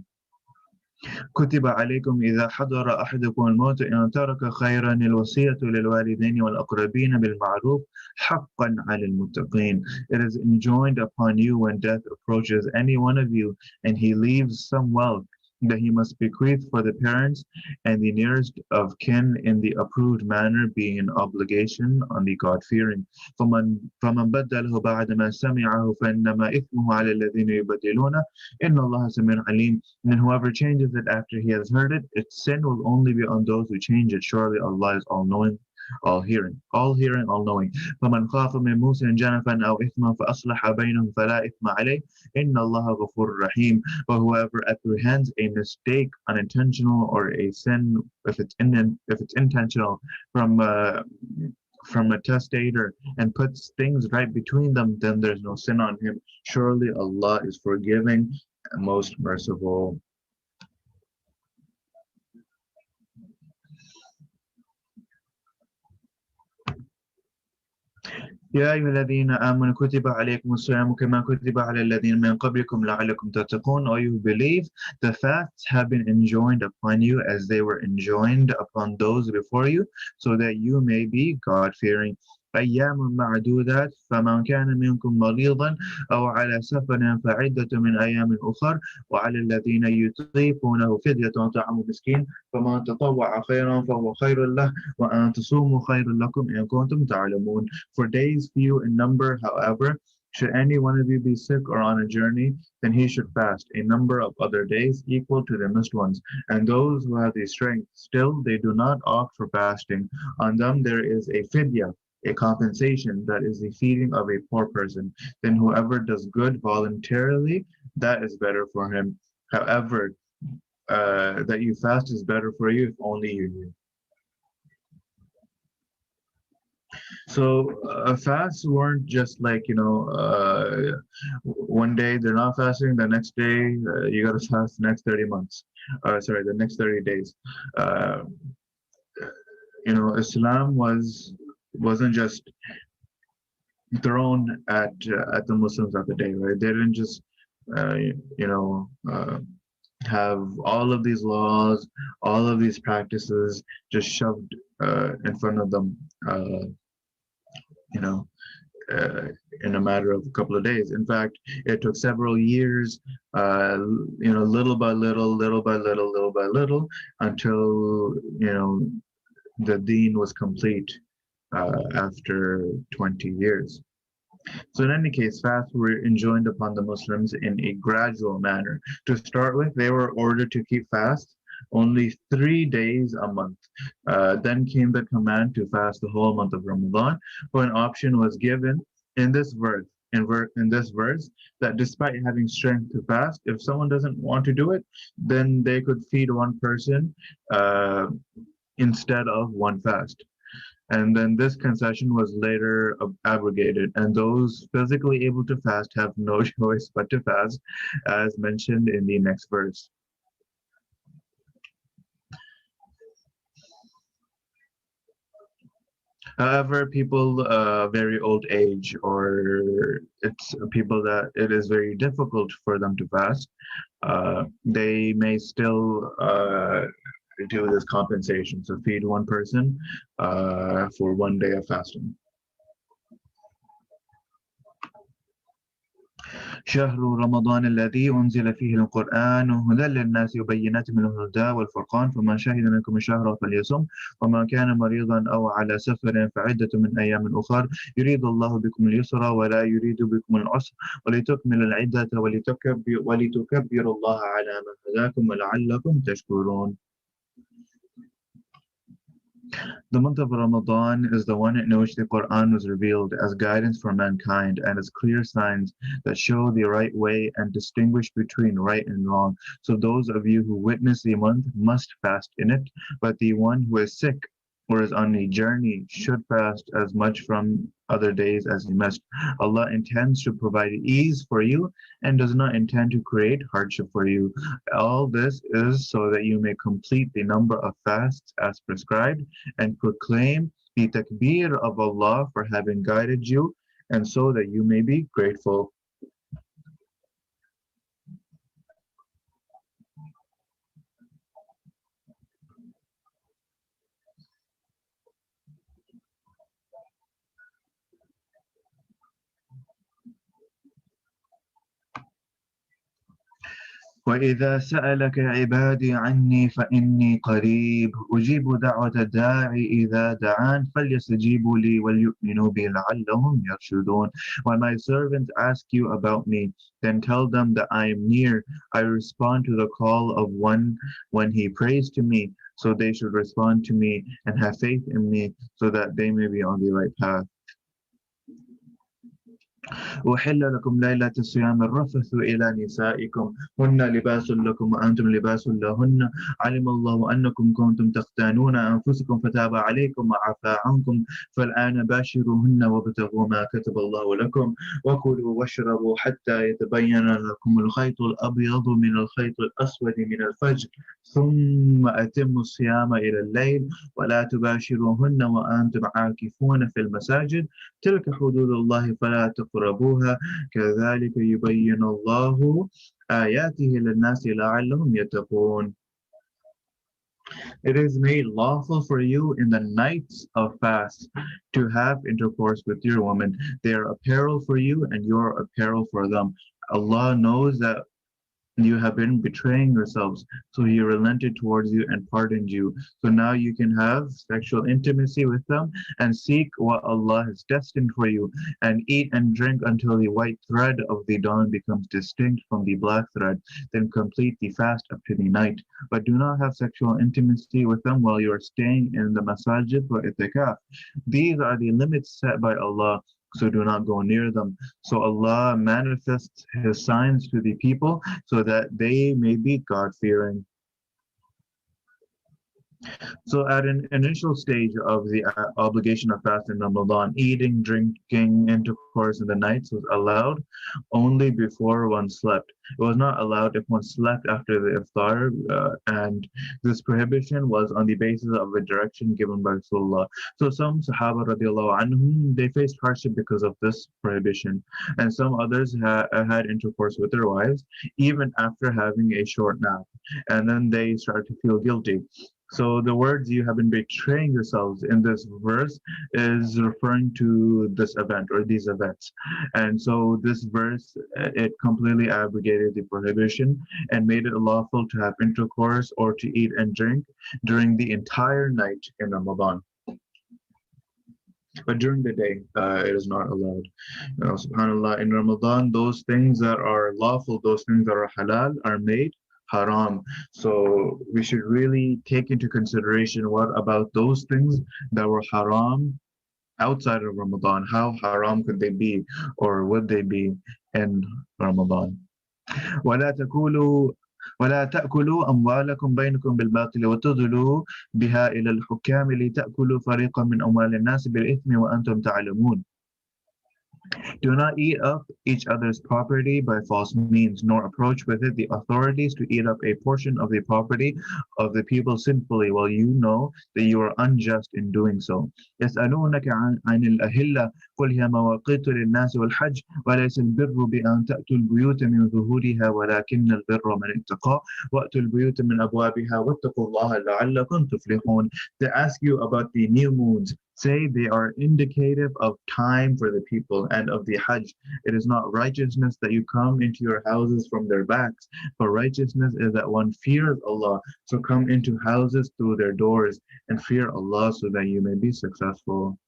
كتب عليكم إذا حضر أحدكم الموت إن ترك خيرا الوصية للوالدين والأقربين بالمعروف حقا على المتقين. It is enjoined upon you when death approaches any one of you and he leaves some wealth, that he must bequeath for the parents and the nearest of kin in the approved manner, being an obligation on the God-fearing. فمن بدله بعد ما سمعه فإنما إثمه على الذين يبدلونه إن الله سميع عليم. And whoever changes it after he has heard it, its sin will only be on those who change it. Surely Allah is all-knowing, all-hearing, all-knowing. فمن خاف من موسى جنفا أو إثما فأصلح بينهم فلا إثم عليه إن الله غفور رحيم. But whoever apprehends a mistake, unintentional, or a sin, if it's intentional, from a testator, and puts things right between them, then there's no sin on him. Surely Allah is forgiving and most merciful. يا أيها الذين آمنوا كتب عليكم الصيام كما كتب على الذين من قبلكم لعلكم تتقون. Or you believe, the fasts have been enjoined upon you as they were enjoined upon those before you, so that you may be God-fearing. أيام معدودات فمن كان منكم مريضا أو على سفر فعدة من أيام أخر وعلى الذين يطيقونه فدية طعام مسكين فمن تطوع خيرا فهو خير له وأن تصوموا خير لكم إن كنتم تعلمون. For days few in number, however, should any one of you be sick or on a journey, then he should fast a number of other days equal to the missed ones. And those who have the strength, still they do not opt for fasting. On them there is a fidya, a compensation, that is the feeding of a poor person. Then whoever does good voluntarily, that is better for him. However, that you fast is better for you if only you knew. So fasts weren't just like, one day they're not fasting, the next day you got to fast the next 30 months. Sorry, the next 30 days. Uh, Islam wasn't just thrown at the Muslims of the day, right? They didn't just uh, you know have all of these laws, all of these practices just shoved in front of them, you know, uh, in a matter of a couple of days. In fact, it took several years, little by little, little by little, until the deen was complete after 20 years. So in any case, fasts were enjoined upon the Muslims in a gradual manner. To start with, they were ordered to keep fast only 3 days a month. Then came the command to fast the whole month of Ramadan, but an option was given in this verse. In this verse, that despite having strength to fast, if someone doesn't want to do it, then they could feed one person uh, instead of one fast. And then this concession was later abrogated, and those physically able to fast have no choice but to fast, as mentioned in the next verse. However, people very old age, or it's people that it is very difficult for them to fast, they may still do this compensation. So feed one person for one day of fasting. شهر رمضان الذي أنزل فيه القرآن هدى للناس وبينات من الهدى والفرقان فمن شهد منكم الشهر فليصم ومن كان مريضا أو على سفر فعدة من أيام أخر يريد الله بكم اليسر ولا يريد بكم العسر ولتكملوا العدة ولتكبروا الله على ما هداكم ولعلكم تشكرون. The month of Ramadan is the one in which the Quran was revealed as guidance for mankind and as clear signs that show the right way and distinguish between right and wrong. So those of you who witness the month must fast in it, but the one who is sick or is on a journey should fast as much from other days as he must. Allah intends to provide ease for you and does not intend to create hardship for you. All this is so that you may complete the number of fasts as prescribed and proclaim the takbir of Allah for having guided you, and so that you may be grateful. وإذا سألك عبادي عني فإني قريب أجيب دعوة الداعي إذا دعان فليستجيبوا لي وليؤمنوا بي لعلهم يرشدون. When my servants ask you about me, then tell them that I am near. I respond to the call of one when he prays to me, so they should respond to me and have faith in me, so that they may be on the right path. أحل لكم ليلة الصيام الرفث إلى نسائكم هن لباس لكم وأنتم لباس لهن علم الله أنكم كنتم تختانون أنفسكم فتاب عليكم وعفى عنكم فالآن باشروهن وابتغوا ما كتب الله لكم وكلوا واشربوا حتى يتبين لكم الخيط الأبيض من الخيط الأسود من الفجر ثم أتموا الصيام إلى الليل ولا تباشروهن وأنتم عاكفون في المساجد تلك حدود الله فلا تقربوها كذلك يبين الله آياته للناس لعلهم يتقون. It is made lawful for you in the nights of fast to have intercourse with your women. They are apparel for you and you are apparel for them. Allah knows that you have been betraying yourselves, so he relented towards you and pardoned you. So now you can have sexual intimacy with them and seek what Allah has destined for you, and eat and drink until the white thread of the dawn becomes distinct from the black thread. Then complete the fast up to the night. But do not have sexual intimacy with them while you are staying in the masajid or itikaf. These are the limits set by Allah, so do not go near them. So Allah manifests his signs to the people so that they may be God-fearing. So at an initial stage of the obligation of fasting Ramadan, eating, drinking, intercourse in the nights was allowed only before one slept. It was not allowed if one slept after the iftar, and this prohibition was on the basis of a direction given by Rasulullah. So some Sahaba radiallahu anhum, they faced hardship because of this prohibition, and some others had intercourse with their wives even after having a short nap, and then they started to feel guilty. So the words "you have been betraying yourselves" in this verse is referring to this event or these events. And so this verse, it completely abrogated the prohibition and made it lawful to have intercourse or to eat and drink during the entire night in Ramadan. But during the day, it is not allowed. SubhanAllah, in Ramadan, those things that are lawful, those things that are halal, are made haram. So we should really take into consideration what about those things that were haram outside of Ramadan. How haram could they be, or would they be in Ramadan? ولا تقولوا ولا تأكلوا أموالكم بينكم بالباطل وتدلوا بها إلى الحكام لتأكلوا فريقا من أموال الناس بالإثم وأنتم تعلمون. Do not eat up each other's property by false means, nor approach with it the authorities to eat up a portion of the property of the people sinfully, while you know that you are unjust in doing so. يسألونك عن الأهلة قل هي مواقيت للناس والحج وليس البر بأن تأتوا البيوت من ظهورها ولكن البر من اتقى وأتوا البيوت من أبوابها واتقوا الله لعلكم تفلحون. They ask you about the new moons. Say they are indicative of time for the people and of the Hajj. It is not righteousness that you come into your houses from their backs, but righteousness is that one fears Allah. So come into houses through their doors and fear Allah so that you may be successful.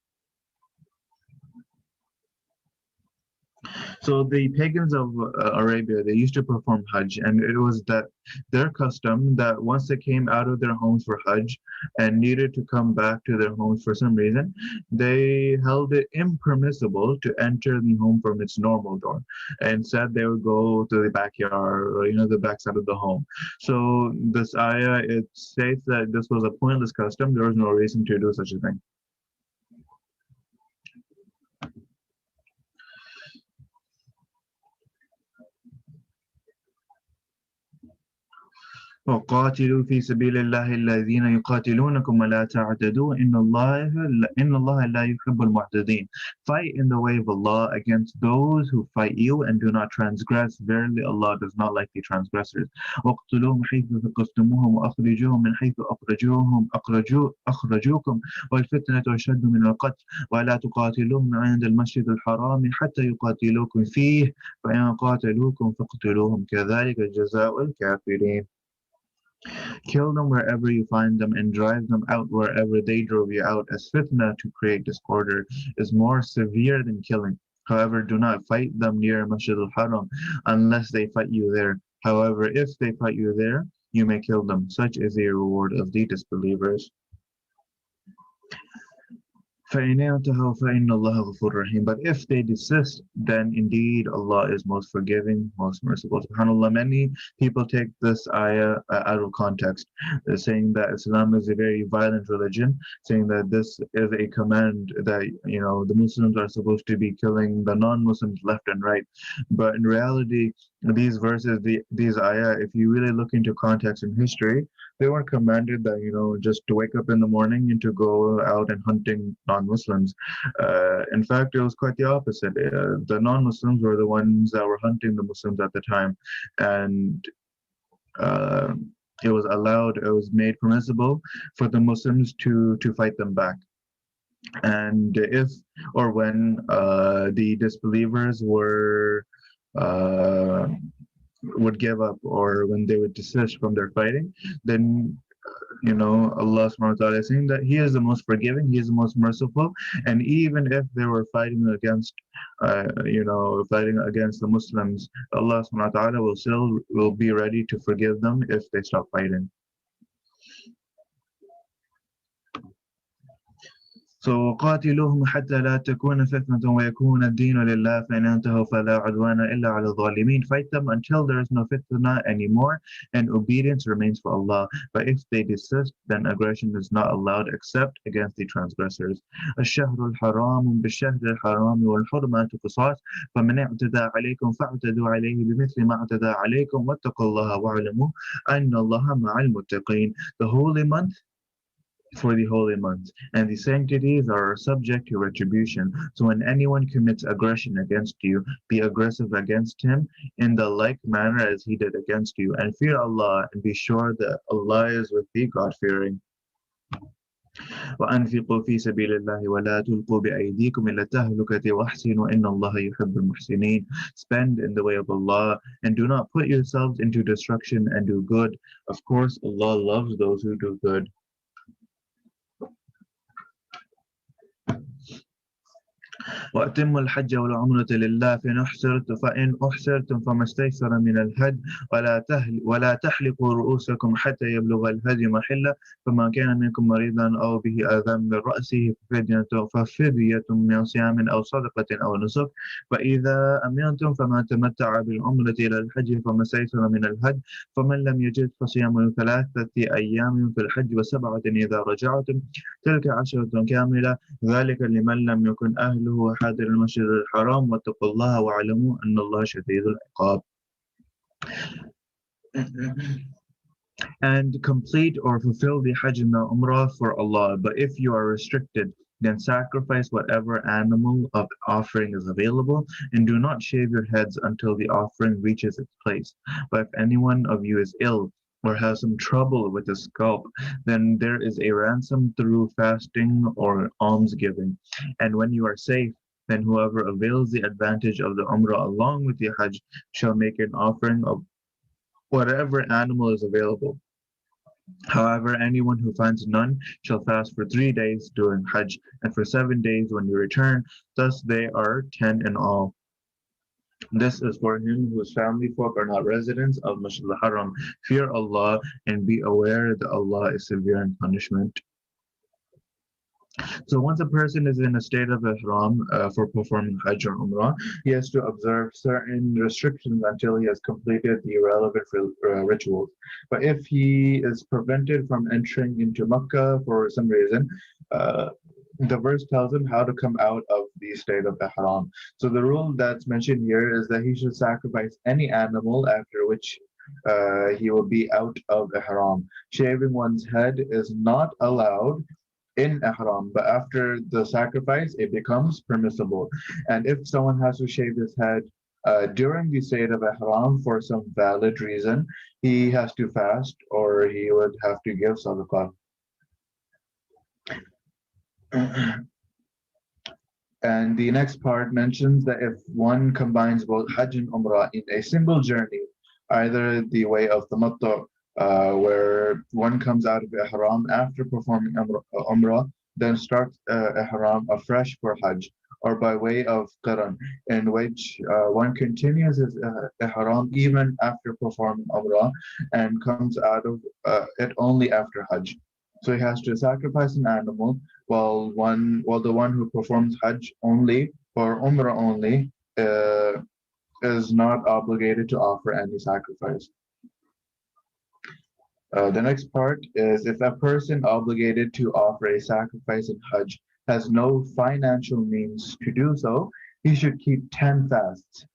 So the pagans of Arabia, they used to perform Hajj, and it was that their custom that once they came out of their homes for Hajj and needed to come back to their homes for some reason, they held it impermissible to enter the home from its normal door. Instead, they would go to the backyard or the backside of the home. So this ayah, it states that this was a pointless custom. There was no reason to do such a thing. وقاتلوا في سبيل الله الذين يقاتلونكم ولا تعتدوا إن الله لا يحب المعتدين. Fight in the way of Allah against those who fight you and do not transgress. Verily Allah does not like the transgressors. واقتلوهم حيث ثقفتموهم وأخرجوهم من حيث أخرجوكم والفتنة أشد من القتل ولا تقاتلوهم عند المسجد الحرام حتى يقاتلوكم فيه فإن قاتلوكم فاقتلوهم كذلك جزاء الكافرين. Kill them wherever you find them and drive them out wherever they drove you out, as fitna to create disorder is more severe than killing. However, do not fight them near Masjid al-Haram unless they fight you there. However, if they fight you there, you may kill them. Such is the reward of the disbelievers. But if they desist, then indeed Allah is most forgiving, most merciful. SubhanAllah, many people take this ayah out of context, saying that Islam is a very violent religion, saying that this is a command that, the Muslims are supposed to be killing the non-Muslims left and right. But in reality, these verses, these ayah, if you really look into context and history, they weren't commanded that, just to wake up in the morning and to go out and hunting non-Muslims. In fact, it was quite the opposite. The non-Muslims were the ones that were hunting the Muslims at the time. And it was made permissible for the Muslims to fight them back. And if or when the disbelievers would give up, or when they would desist from their fighting, then Allah subhanahu wa ta'ala is saying that He is the most forgiving, He is the most merciful, and even if they were fighting against the Muslims, Allah subhanahu wa ta'ala will be ready to forgive them if they stop fighting. So قاتلوهم حتى لا تكون فتنة ويكون الدين لله فإن انتهوا فلا عدوان إلا على الظالمين. Fight them until there is no fitna anymore and obedience remains for Allah. But if they desist, then aggression is not allowed except against the transgressors. الشهر الحرام بالشهر الحرام والحرمات قصاص فمن اعتدى عليكم فاعتدوا عليه بمثل ما اعتدى عليكم واتقوا الله واعلموا أن الله مع المتقين. The holy month for the holy months, and the sanctities are subject to retribution. So when anyone commits aggression against you, be aggressive against him in the like manner as he did against you, and fear Allah, and be sure that Allah is with the God-fearing. وأنفقوا في سبيل الله ولا تلقوا بأيديكم إلى التهلكة وأحسنوا إن الله يحب المحسنين. Spend in the way of Allah and do not put yourselves into destruction and do good. Of course, Allah loves those who do good. وأتموا الحج والعمرة لله فإن أحسرتم فما استيسر من الهدي ولا تحلقوا رؤوسكم حتى يبلغ الهدي محله فما كان منكم مريضا أو به أذى من رأسه ففدية من صيام أو صدقة أو نسك فإذا أمنتم فما تمتع بالعمرة إلى الحج فما استيسر من الهدي فمن لم يجد فصيام 3 أيام في الحج و7 إذا رجعتم تلك 10 كاملة ذلك لمن لم يكن أهله حاضر المسجد الحرام واتقوا الله واعلموا أن الله شديد العقاب. And complete or fulfill the Hajj and the Umrah for Allah. But if you are restricted, then sacrifice whatever animal of offering is available, and do not shave your heads until the offering reaches its place. But if anyone of you is ill or has some trouble with the scalp, then there is a ransom through fasting or almsgiving. And when you are safe, then whoever avails the advantage of the Umrah along with the Hajj shall make an offering of whatever animal is available. However, anyone who finds none shall fast for 3 days during Hajj and for 7 days when you return. Thus they are 10 in all. This is for him whose family folk are not residents of Masjid al-Haram. Fear Allah and be aware that Allah is severe in punishment. So once a person is in a state of ihram for performing Hajj or Umrah, he has to observe certain restrictions until he has completed the relevant rituals. But if he is prevented from entering into Makkah for some reason, the verse tells him how to come out of the state of ihram. So the rule that's mentioned here is that he should sacrifice any animal after which he will be out of ihram. Shaving one's head is not allowed in ihram, but after the sacrifice it becomes permissible. And if someone has to shave his head during the state of ihram for some valid reason, he has to fast or he would have to give sadaqah. And the next part mentions that if one combines both Hajj and Umrah in a single journey, either the way of tamattu, where one comes out of ihram after performing umrah, then starts ihram afresh for Hajj, or by way of qiran, in which one continues his ihram even after performing umrah and comes out of it only after Hajj. So he has to sacrifice an animal while the one who performs Hajj only or umrah only is not obligated to offer any sacrifice. The next part is if a person obligated to offer a sacrifice in Hajj has no financial means to do so, he should keep 10 fasts,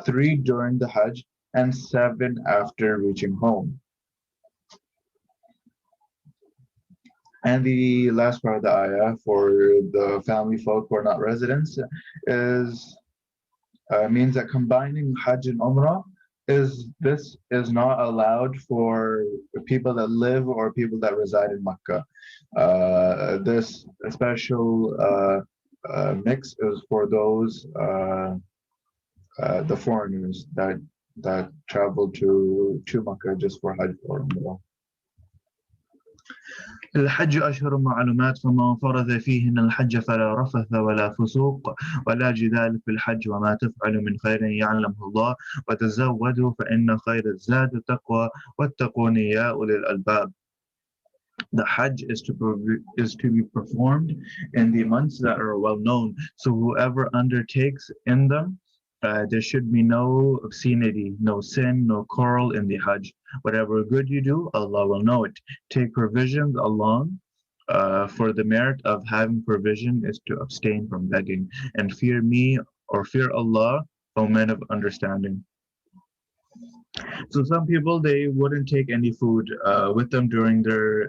3 during the Hajj and 7 after reaching home. And the last part of the ayah for the family folk who are not residents is means that combining Hajj and Umrah is not allowed for people that live or people that reside in Makkah. This special mix is for those the foreigners that travel to Makkah just for Hajj or Umrah. الحج أشهر معلومات فمن فرض فيهن الحج فلا رفث ولا فسوق ولا جدال في الحج وما تفعل من خير يعلمه الله وتزودوا فإن خير الزاد التقوى واتقون يا أولي الألباب. The Hajj is to be performed in the months that are well known. So whoever undertakes in them, there should be no obscenity, no sin, no quarrel in the Hajj. Whatever good you do, Allah will know it. Take provisions along. For the merit of having provision is to abstain from begging, and fear me or fear Allah, O men of understanding. So some people, they wouldn't take any food with them during their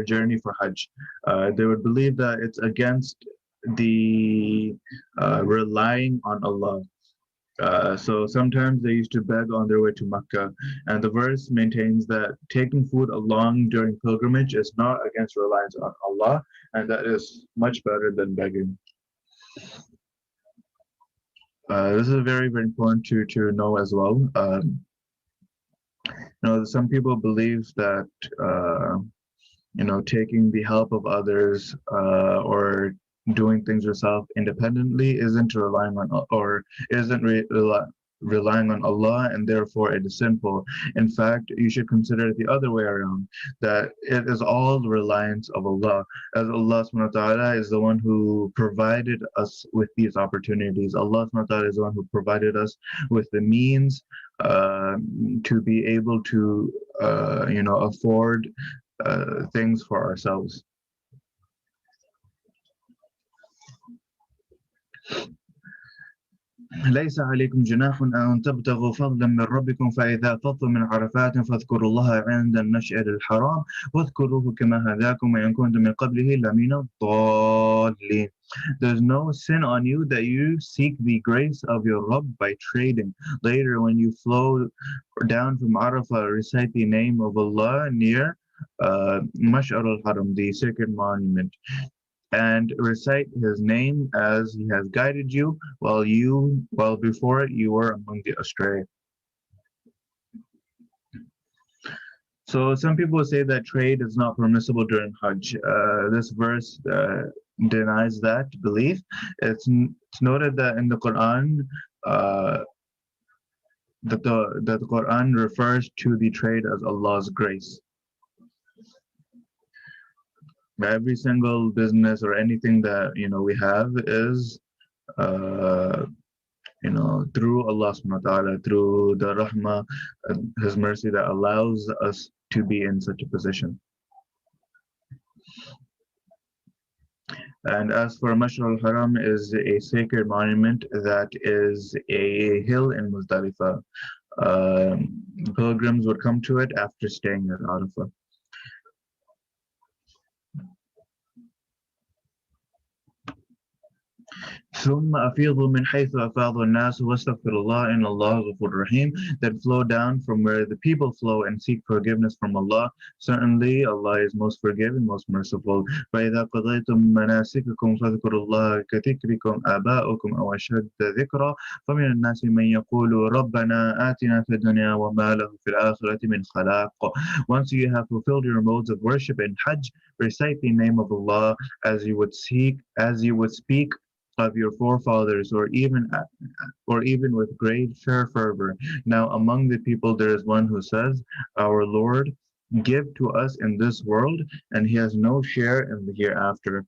journey for Hajj. They would believe that it's against the relying on Allah. So sometimes they used to beg on their way to Mecca, and the verse maintains that taking food along during pilgrimage is not against reliance on Allah, and that is much better than begging. This is very, very important to know as well. Some people believe that taking the help of others or doing things yourself independently isn't relying on or isn't relying on Allah, and therefore it is sinful. In fact, you should consider it the other way around, that it is all the reliance of Allah, as Allah subhanahu wa ta'ala is the one who provided us with these opportunities. Allah subhanahu wa ta'ala is the one who provided us with the means to be able to afford things for ourselves. ليس عليكم جناح أن تبتغوا فضلا من ربكم فإذا فضتم من عرفات فاذكروا الله عند المشعر الحرام واذكروه كما هداكم وإن كنتم من قبله لمن الضالين. There's no sin on you that you seek the grace of your Rabb by trading. Later, when you flow down from Arafah, recite the name of Allah near Mash'ar al-Haram, the sacred monument, and recite his name as he has guided you while before it you were among the astray. So some people say that trade is not permissible during Hajj. This verse denies that belief. It's noted that in the Quran that the Quran refers to the trade as Allah's grace. Every single business or anything that we have is through Allah subhanahu wa ta'ala, through the rahmah, his mercy that allows us to be in such a position. And as for Mash'ar al-Haram is a sacred monument that is a hill in Muzdalifah. Pilgrims would come to it after staying at Arafah. ثم أفيضوا من حيث أفاض الناس واستغفر الله إن الله غفور رحيم. Then flow down from where the people flow and seek forgiveness from Allah. Certainly Allah is most forgiving, most merciful. فإذا قضيتم مناسككم فاذكروا الله كذكركم آباؤكم أو أشد ذكرا فمن الناس من يقول ربنا آتنا في الدنيا وما له في الآخرة من خلاق. Once you have fulfilled your modes of worship in Hajj, recite the name of Allah as you would speak of your forefathers, or even with great fervor. Now among the people there is one who says, our Lord, give to us in this world, and he has no share in the hereafter.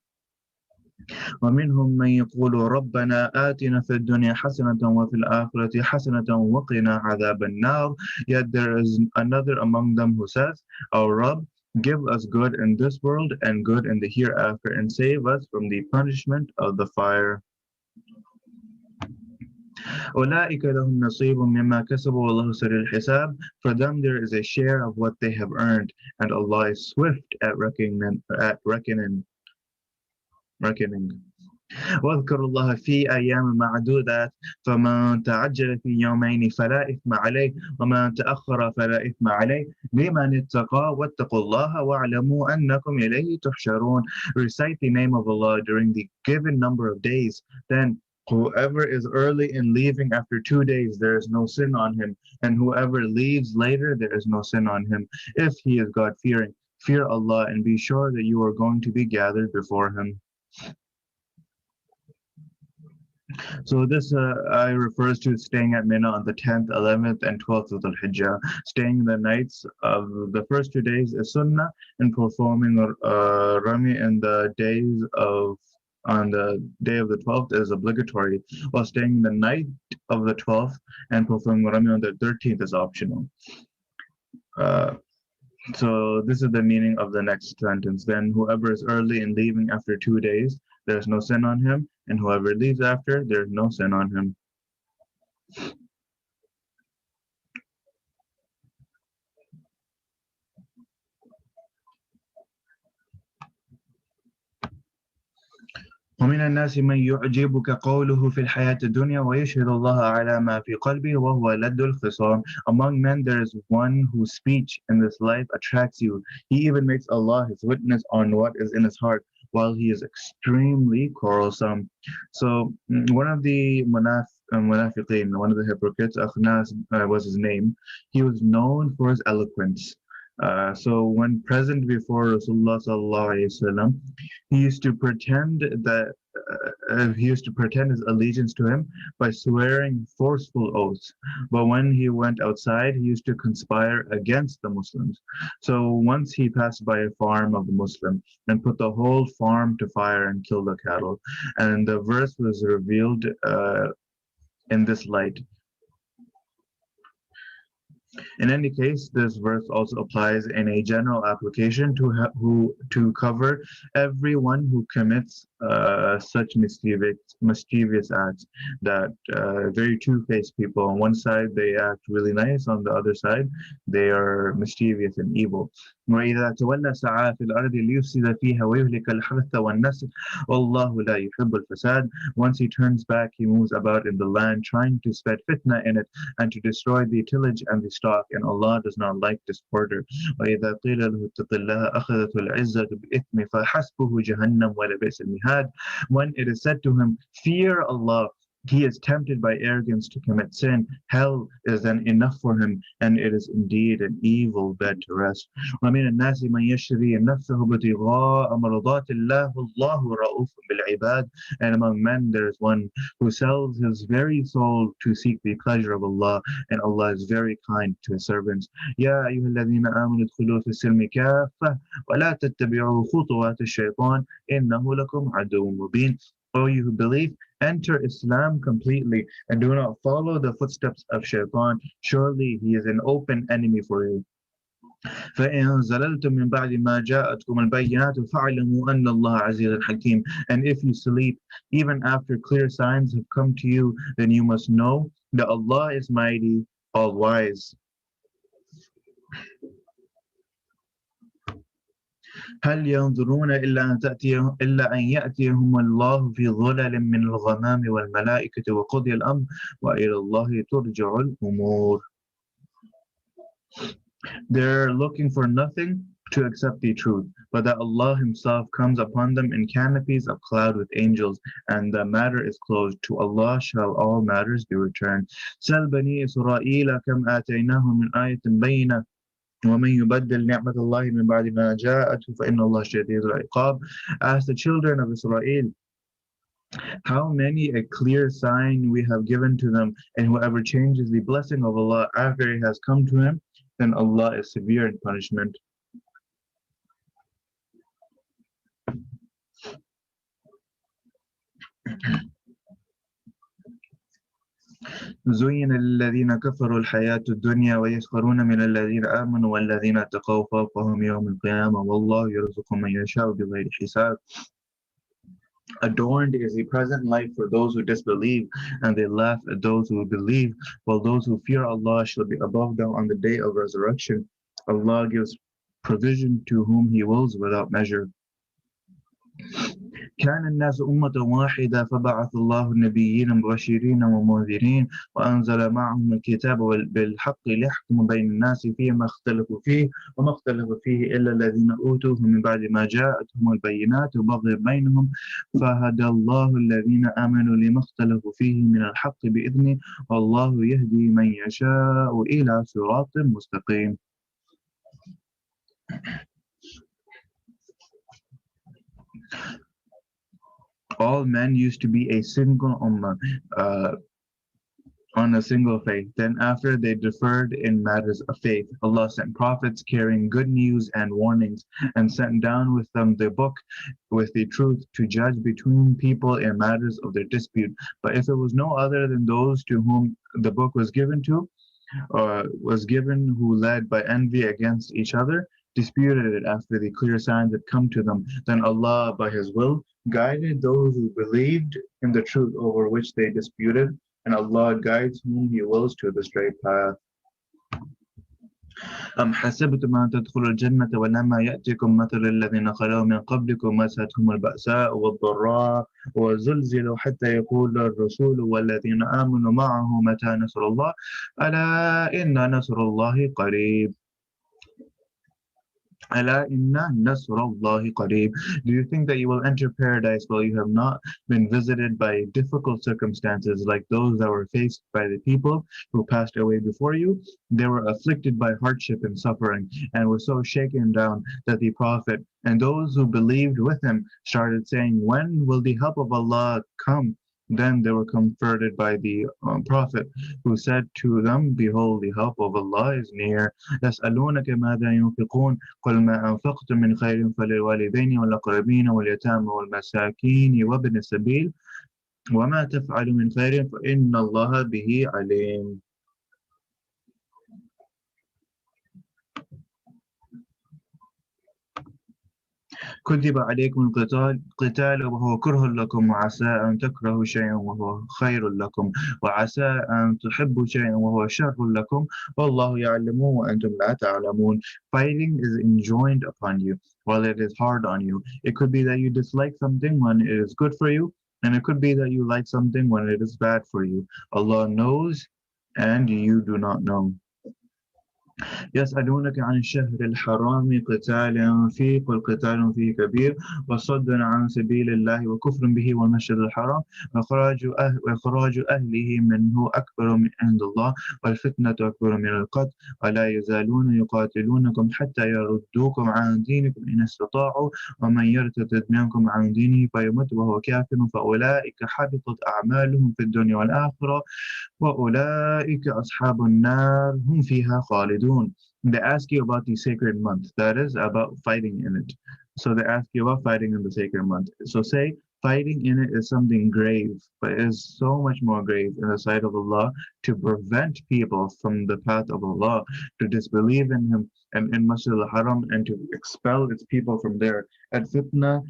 ومنهم من يقول ربنا آتنا في الدنيا حسنة وفي الآخرة حسنة وقنا عذاب النار. Yet there is another among them who says, our Rabb, give us good in this world and good in the hereafter, and save us from the punishment of the fire. أولئك لهم نصيب مما كسبوا والله سريع الحساب. For them there is a share of what they have earned, and Allah is swift at reckoning. واذكروا الله في أيام معدودات فمن تعجل في يومين فلا إثم عليه ومن تأخر فلا إثم عليه لمن اتقى واتقوا الله واعلموا أنكم إليه تحشرون. Recite the name of Allah during the given number of days. Then whoever is early in leaving after 2 days, there is no sin on him, and whoever leaves later, there is no sin on him, if he is God-fearing. Fear Allah and be sure that you are going to be gathered before him. So this I refers to staying at Mina on the 10th, 11th, and 12th of the Hijjah. Staying the nights of the first 2 days is Sunnah, and performing Rami in the days of on the day of the 12th is obligatory, while staying the night of the 12th and performing Rami on the 13th is optional. Uh, so this is the meaning of the next sentence. Then whoever is early in leaving after 2 days, there's no sin on him, and whoever leaves after, there's no sin on him. ومن الناس من يعجبك قوله في الحياة الدنيا ويشهد الله على ما في قلبه وهو لد الخصام. Among men there is one whose speech in this life attracts you. He even makes Allah his witness on what is in his heart while he is extremely quarrelsome. So one of the munafiqeen, one of the hypocrites, Akhnas was his name. He was known for his eloquence. So when present before Rasulullah sallallahu alaihi wasallam, he used to pretend that he used to pretend his allegiance to him by swearing forceful oaths. But when he went outside, he used to conspire against the Muslims. So once he passed by a farm of a Muslim and put the whole farm to fire and killed the cattle. And the verse was revealed in this light. In any case, this verse also applies in a general application to cover everyone who commits such mischievous acts. That very two-faced people. On one side, they act really nice. On the other side, they are mischievous and evil. وإذا تولى سعى في الأرض ليفسد فيها ويهلك الحرث والنسل والله لا يحب الفساد. Once he turns back, he moves about in the land, trying to spread fitna in it and to destroy the tillage and the stock, and Allah does not like disorder. وإذا قيل له اتق الله أخذته العزة بالإثم فحسبه جهنم ولبئس المهاد. When it is said to him, fear Allah, he is tempted by arrogance to commit sin. Hell is then enough for him, and it is indeed an evil bed to rest. ومن الناس من يشري نفسه ابتغاء مرضات الله والله رؤوف بالعباد. And among men there is one who sells his very soul to seek the pleasure of Allah, and Allah is very kind to his servants. يا أيها الذين آمنوا ادخلوا في السلم كافة ولا تتبعوا خطوات الشيطان إنه لكم عدو مبين. O you who believe, enter Islam completely and do not follow the footsteps of Shaitan. Surely he is an open enemy for you. فإن زللتم من بعد ما جاءتكم البينات فاعلموا أن الله عزيز حكيم. And if you sleep, even after clear signs have come to you, then you must know that Allah is mighty, all-wise. هل ينظرون إلا أن يأتيهم الله في ظلل من الغمام والملائكة وقضي الأمر وإلى الله ترجع الأمور. They're looking for nothing to accept the truth, but that Allah himself comes upon them in canopies of cloud with angels, and the matter is closed. To Allah shall all matters be returned. سَلْ بَنِي إِسْرَائِيلَ كَمْ آتَيْنَاهُم مِّنْ آيَةٍ بَيِّنَةٍ وَمَنْ يُبَدِّلْ نِعْمَةَ اللَّهِ مِنْ بَعْدِ مَا جَاءَتْهُ فَإِنَّ اللَّهَ شَدِيدُ الْعِقَابِ. Ask the children of Israel, how many a clear sign we have given to them, and whoever changes the blessing of Allah after it has come to him, then Allah is severe in punishment. زين للذين كفروا الحياة الدنيا ويسخرون من الذين آمنوا والذين اتقوا فوقهم يوم القيامة والله يرزق من يشاء بغير حساب. Adorned is the present life for those who disbelieve, and they laugh at those who believe, while those who fear Allah shall be above them on the day of resurrection. Allah gives provision to whom He wills without measure. كان الناس أمة واحدة فبعث الله النبيين مبشرين ومنذرين وأنزل معهم الكتاب بالحق ليحكم بين الناس فيما اختلفوا فيه وما اختلف فيه إلا الذين أوتوه من بعد ما جاءتهم البينات وبغي بينهم فهدى الله الذين آمنوا لما اختلفوا فيه من الحق بإذنه والله يهدي من يشاء إلى صراط مستقيم. all men used to be a single ummah, on a single faith. Then after they differed in matters of faith, Allah sent prophets carrying good news and warnings, and sent down with them the book with the truth to judge between people in matters of their dispute. But if it was no other than those to whom the book was given who led by envy against each other, disputed it after the clear signs had come to them, then Allah, by His will, guided those who believed in the truth over which they disputed, and Allah guides whom He wills to the straight path. أم حسبتم أن تدخلوا الجنة ولما يأتكم مثل الذين خلوا من قبلكم مستهم البأساء والضراء وزلزلوا حتى يقول الرسول والذين آمنوا معه متى نصر الله ألا إن نصر الله قريب. ألا إن نصر الله قريب. Do you think that you will enter paradise while you have not been visited by difficult circumstances like those that were faced by the people who passed away before you? They were afflicted by hardship and suffering and were so shaken down that the Prophet and those who believed with him started saying, when will the help of Allah come? Then they were comforted by the Prophet, who said to them, behold, the help of Allah is near. يسألونك ماذا ينفقون قل ما أنفقتم من خير فللوالدين والأقربين واليتامى والمساكين وابن السبيل وما تفعلوا من خير فإن الله به عليم. كتب عليكم القتال وهو كره لكم وعسى أن تكرهوا شيئا وهو خير لكم وعسى أن تحبوا شيئا وهو شر لكم والله يعلم وأنتم لا تعلمون. Fighting is enjoined upon you while it is hard on you. It could be that you dislike something when it is good for you, and it could be that you like something when it is bad for you. Allah knows and you do not know. يسألونك عن الشهر الحرام قتال فيه قل قتال فيه كبير وصد عن سبيل الله وكفر به والمسجد الحرام وإخراج أهله منه أكبر من عند الله والفتنة أكبر من القتل ولا يزالون يقاتلونكم حتى يردوكم عن دينكم إن استطاعوا ومن يرتد منكم عن دينه فيمت وهو كافر فأولئك حبطت أعمالهم في الدنيا والآخرة وأولئك أصحاب النار هم فيها خالدون. They ask you about the sacred month, that is about fighting in it. So they ask you about fighting in the sacred month. So say fighting in it is something grave, but it is so much more grave in the sight of Allah to prevent people from the path of Allah, to disbelieve in Him and in Masjid al-Haram and to expel its people from there. And fitna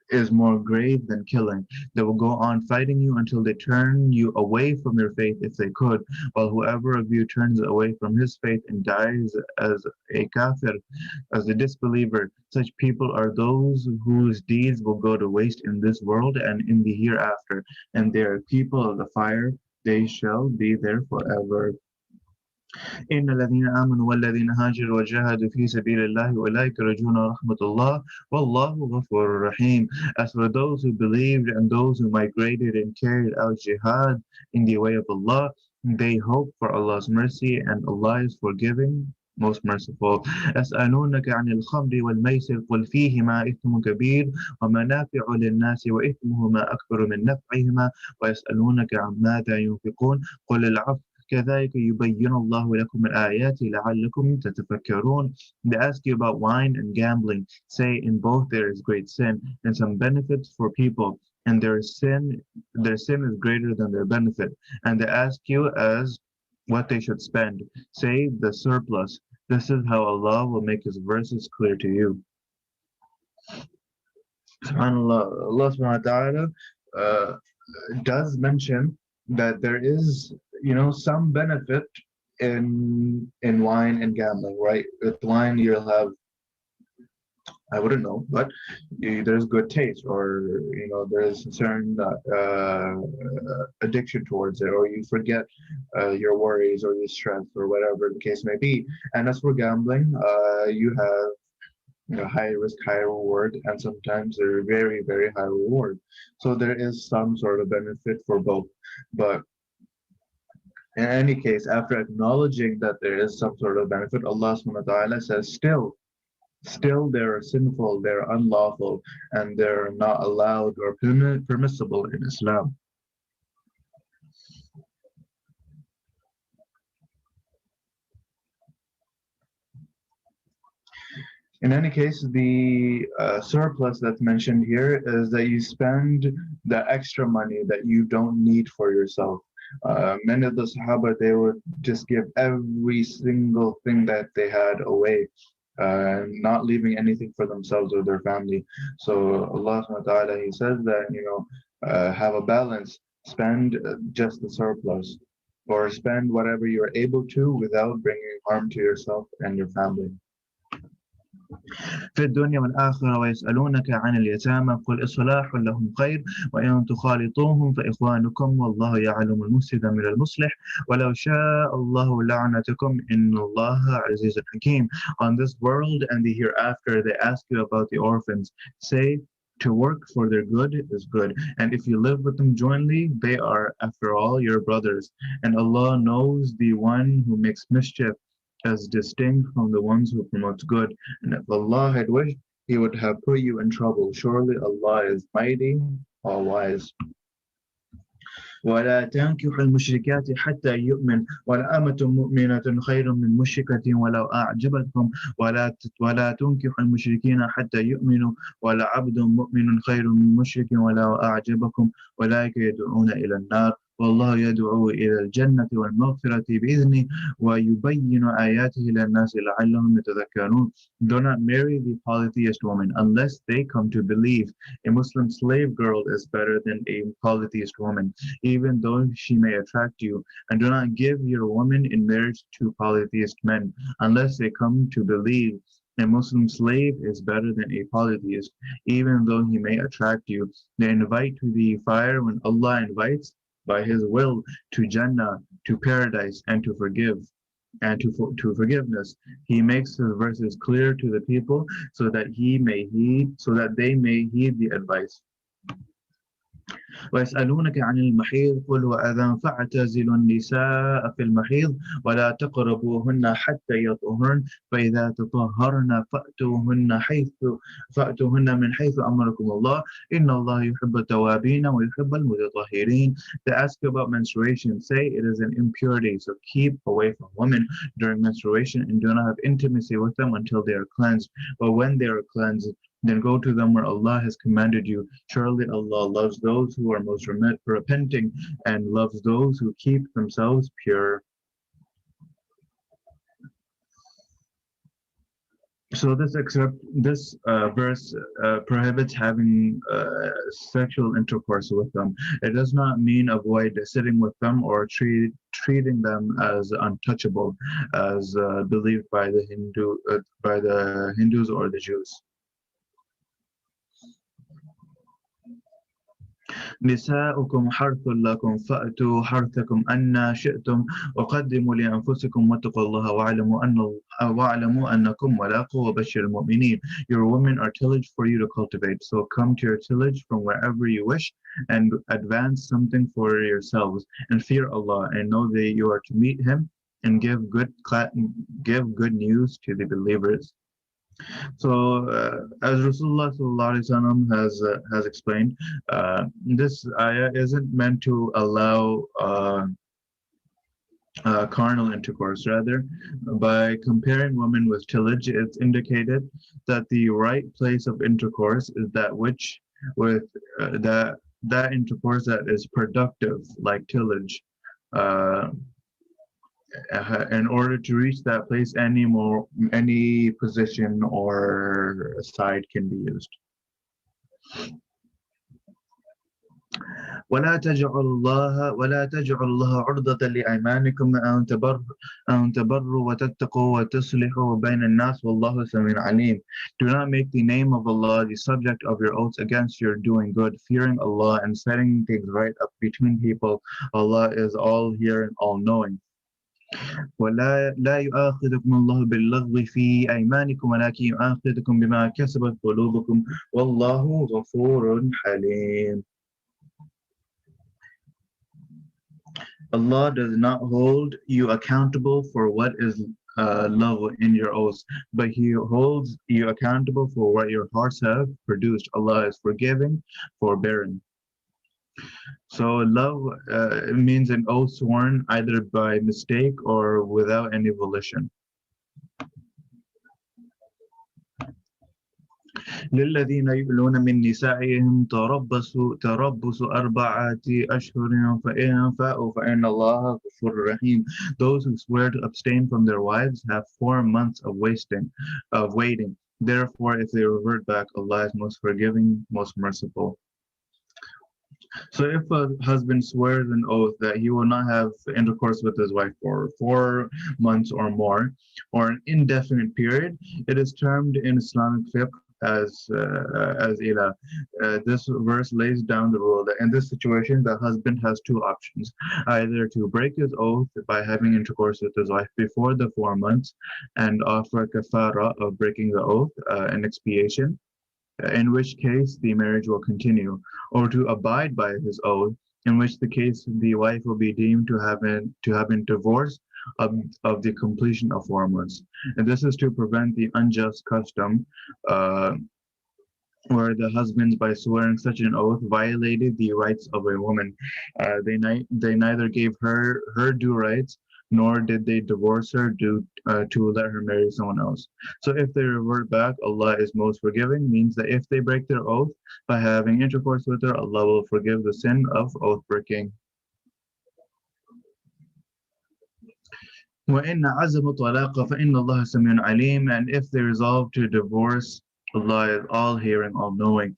is more grave than killing. They will go on fighting you until they turn you away from your faith if they could, while whoever of you turns away from his faith and dies as a kafir, as a disbeliever, such people are those whose deeds will go to waste in this world and in the hereafter, and they are people of the fire, they shall be there forever. إن الذين آمنوا والذين هاجروا وجاهدوا في سبيل الله أولئك يرجون رحمة الله والله غفور رحيم. As for those who believed and those who migrated and carried out jihad in the way of Allah, they hope for Allah's mercy, and Allah is forgiving, most merciful. يسألونك عن الخمر والميسر قل فيهما إثم كبير ومنافع للناس وإثمهما أكبر من نفعهما ويسألونك عن ماذا ينفقون قل العفو كذلك يبين الله لكم الآيات لعلكم تتفكرون. They ask you about wine and gambling. Say, in both there is great sin and some benefits for people, and their sin is greater than their benefit. And they ask you as what they should spend. Say, the surplus. This is how Allah will make His verses clear to you. SubhanAllah, Allah subhanahu wa ta'ala does mention that there is, some benefit in wine and gambling, right? With wine, you'll have, I wouldn't know, but there's good taste, or there's a certain addiction towards it, or you forget your worries or your stress or whatever the case may be. And as for gambling, you have high risk, high reward, and sometimes they're very, very high reward. So there is some sort of benefit for both. But in any case, after acknowledging that there is some sort of benefit, Allah subhanahu wa ta'ala says, still, Still, they're sinful, they're unlawful, and they're not allowed or permissible in Islam. In any case, the surplus that's mentioned here is that you spend the extra money that you don't need for yourself. Many of the Sahaba, they would just give every single thing that they had away, not leaving anything for themselves or their family. So Allah subhanahu wa ta'ala, He says that, have a balance, spend just the surplus, or spend whatever you're able to without bringing harm to yourself and your family. في الدنيا والآخرة ويسألونك عن اليتامى قل إصلاح لهم خير وإن تخالطوهم فإخوانكم والله يعلم المفسد من المصلح ولو شاء الله لعنتكم إن الله عزيز حكيم. On this world and the hereafter they ask you about the orphans. Say, to work for their good is good, and if you live with them jointly, they are, after all, your brothers. And Allah knows the one who makes mischief as distinct from the ones who promote good. And if Allah had wished, He would have put you in trouble. Surely Allah is mighty, all wise. ولا تنكحوا المشركات حتى يؤمن ولأمة مؤمنة خير من مشركة ولو أعجبتكم ولا تنكحوا المشركين حتى يؤمنوا ولعبد مؤمن خير من مشرك ولو أعجبكم أولئك يدعون إلى النار والله يدعو إلى الجنة والمغفرة بإذنه ويبين آياته للناس لعلهم يتذكرون. Do not marry the polytheist woman unless they come to believe. A Muslim slave girl is better than a polytheist woman, even though she may attract you. And do not give your woman in marriage to polytheist men unless they come to believe. A Muslim slave is better than a polytheist, even though he may attract you. They invite to the fire when Allah invites by His will to Jannah, to paradise, and to forgive. And to forgiveness. He makes His verses clear to the people so that they may heed the advice. ويسألونك عن المحيض قل هو أذى فاعتزلوا النساء في المحيض ولا تقربوهن حتى يطهرن فإذا تطهرن فأتوهن من حيث أمركم الله إن الله يحب التوابين ويحب المتطهرين. They ask about menstruation. Say it is an impurity, so keep away from women during menstruation and do not have intimacy with them until they are cleansed. But when they are cleansed, then go to them where Allah has commanded you. Surely Allah loves those who are most repenting and loves those who keep themselves pure. So this verse prohibits having sexual intercourse with them. It does not mean avoid sitting with them or treating them as untouchable, as believed by the Hindus or the Jews. نساؤكم حرث لكم فأتوا حرثكم أن شئتم وقدموا لأنفسكم واتقوا الله واعلموا أنكم ملاقوا وبشر المؤمنين. Your women are tillage for you to cultivate, so come to your tillage from wherever you wish and advance something for yourselves and fear Allah and know that you are to meet Him and give good news to the believers. So, as Rasulullah has explained, this ayah isn't meant to allow carnal intercourse. Rather, by comparing women with tillage, it's indicated that the right place of intercourse is that intercourse that is productive, like tillage. In order to reach that place, any position or side can be used. ولا تجعلوا الله عرضة لأيمانكم أن تبروا وتتقوا وتصلحوا بين الناس والله سميع عليم. Do not make the name of Allah the subject of your oaths against your doing good, fearing Allah and setting things right up between people. Allah is all hearing, all knowing. لا يؤاخذكم الله باللغو في أيمانكم ولكن يؤاخذكم بما كسبت قلوبكم والله غفور حليم. Allah does not hold you accountable for what is love in your oaths, but He holds you accountable for what your hearts have produced. Allah is forgiving, forbearing. So love means an oath sworn either by mistake or without any volition. للذين يؤلون من نسائهم تربص أربعة أشهر فإن فاءوا فإن الله غفور رحيم. Those who swear to abstain from their wives have 4 months of waiting. Therefore, if they revert back, Allah is most forgiving, most merciful. So if a husband swears an oath that he will not have intercourse with his wife for 4 months or more, or an indefinite period, it is termed in Islamic fiqh as ilah. This verse lays down the rule that in this situation the husband has two options: either to break his oath by having intercourse with his wife before the 4 months and offer kafara of breaking the oath, an expiation, in which case the marriage will continue, or to abide by his oath, in which the case the wife will be deemed to have been divorced of the completion of 4 months. And this is to prevent the unjust custom uh, where the husbands, by swearing such an oath, violated the rights of a woman. They neither gave her due rights, nor did they divorce her to let her marry someone else. So if they revert back, Allah is most forgiving, means that if they break their oath by having intercourse with her, Allah will forgive the sin of oath breaking. وَإِنَّ عَزَمُوا الطَّلَاقَ فَإِنَّ اللَّهَ سَمِيعٌ عَلِيمٌ. And if they resolve to divorce, Allah is all hearing, all knowing.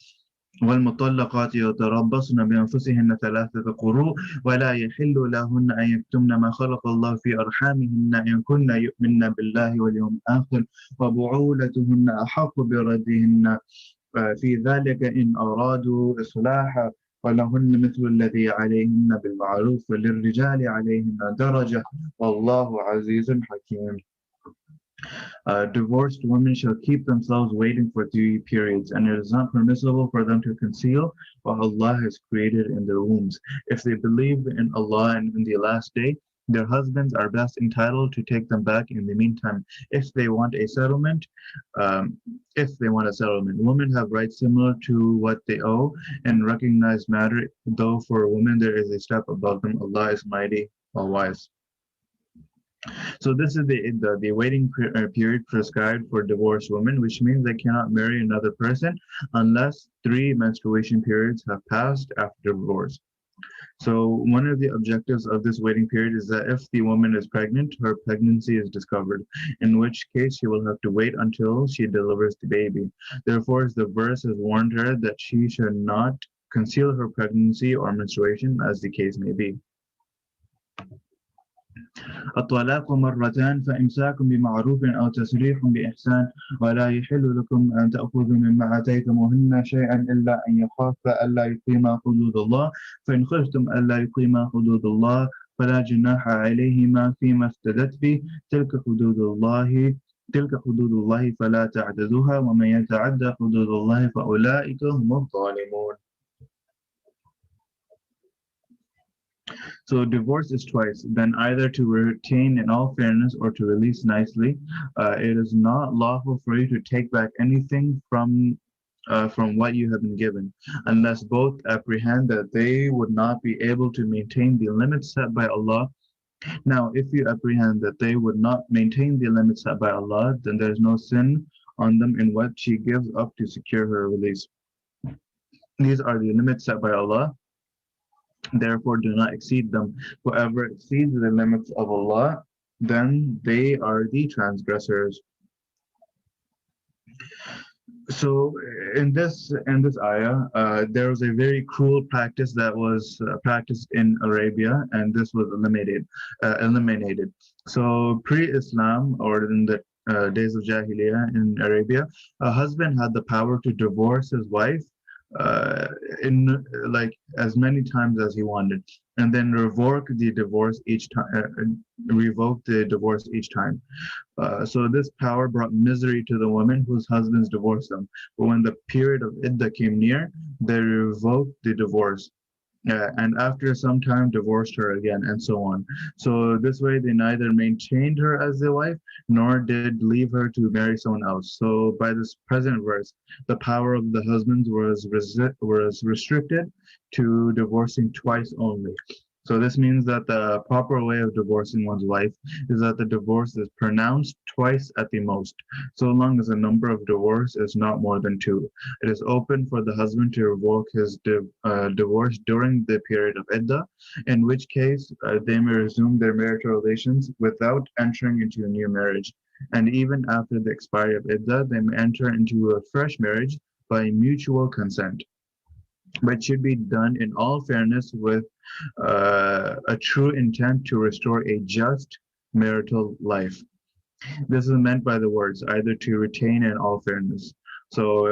والمطلقات يتربصن بأنفسهن 3 قروء ولا يحل لهن أن يكتمن ما خلق الله في أرحامهن إن كن يؤمن بالله واليوم الآخر وبعولتهن أحق بردهن في ذلك إن أرادوا إصلاحا ولهن مثل الذي عليهن بالمعروف وللرجال عليهن درجة والله عزيز حكيم. Divorced women shall keep themselves waiting for 3 periods, and it is not permissible for them to conceal what Allah has created in their wombs. If they believe in Allah and in the last day, their husbands are best entitled to take them back in the meantime. If they want a settlement, women have rights similar to what they owe in recognized matter, though for women there is a step above them. Allah is mighty, all wise. So this is the waiting period prescribed for divorced women, which means they cannot marry another person unless 3 menstruation periods have passed after divorce. So one of the objectives of this waiting period is that if the woman is pregnant, her pregnancy is discovered, in which case she will have to wait until she delivers the baby. Therefore, the verse has warned her that she should not conceal her pregnancy or menstruation, as the case may be. الطلاق مرتان فإمساك بمعروف أو تسريح بإحسان ولا يحل لكم أن تأخذوا مما آتيتموهن شيئا إلا أن يخافا ألا يقيما حدود الله فإن خفتم ألا يقيما حدود الله فلا جناح عليهما فيما افتدت به تلك حدود الله فلا تعتدوها ومن يتعدى حدود الله فأولئك هم الظالمون. So divorce is twice, then either to retain in all fairness or to release nicely. It is not lawful for you to take back anything from what you have been given, unless both apprehend that they would not be able to maintain the limits set by Allah. Now, if you apprehend that they would not maintain the limits set by Allah, then there is no sin on them in what she gives up to secure her release. These are the limits set by Allah. Therefore, do not exceed them. Whoever exceeds the limits of Allah, then they are the transgressors. So, in this ayah, there was a very cruel practice that was practiced in Arabia, and this was eliminated. So, pre-Islam, or in the days of Jahiliyyah in Arabia, a husband had the power to divorce his wife in like as many times as he wanted, and then revoke the divorce each time. So this power brought misery to the women whose husbands divorced them. But when the period of iddah came near, they revoked the divorce. and after some time divorced her again, and so on. So this way they neither maintained her as their wife nor did leave her to marry someone else. So by this present verse, the power of the husbands was restricted to divorcing twice only. So this means that the proper way of divorcing one's wife is that the divorce is pronounced twice at the most, so long as the number of divorce is not more than two. It is open for the husband to revoke his divorce during the period of iddah, in which case they may resume their marital relations without entering into a new marriage. And even after the expiry of iddah, they may enter into a fresh marriage by mutual consent, but should be done in all fairness with a true intent to restore a just marital life. This is meant by the words either to retain in all fairness. So,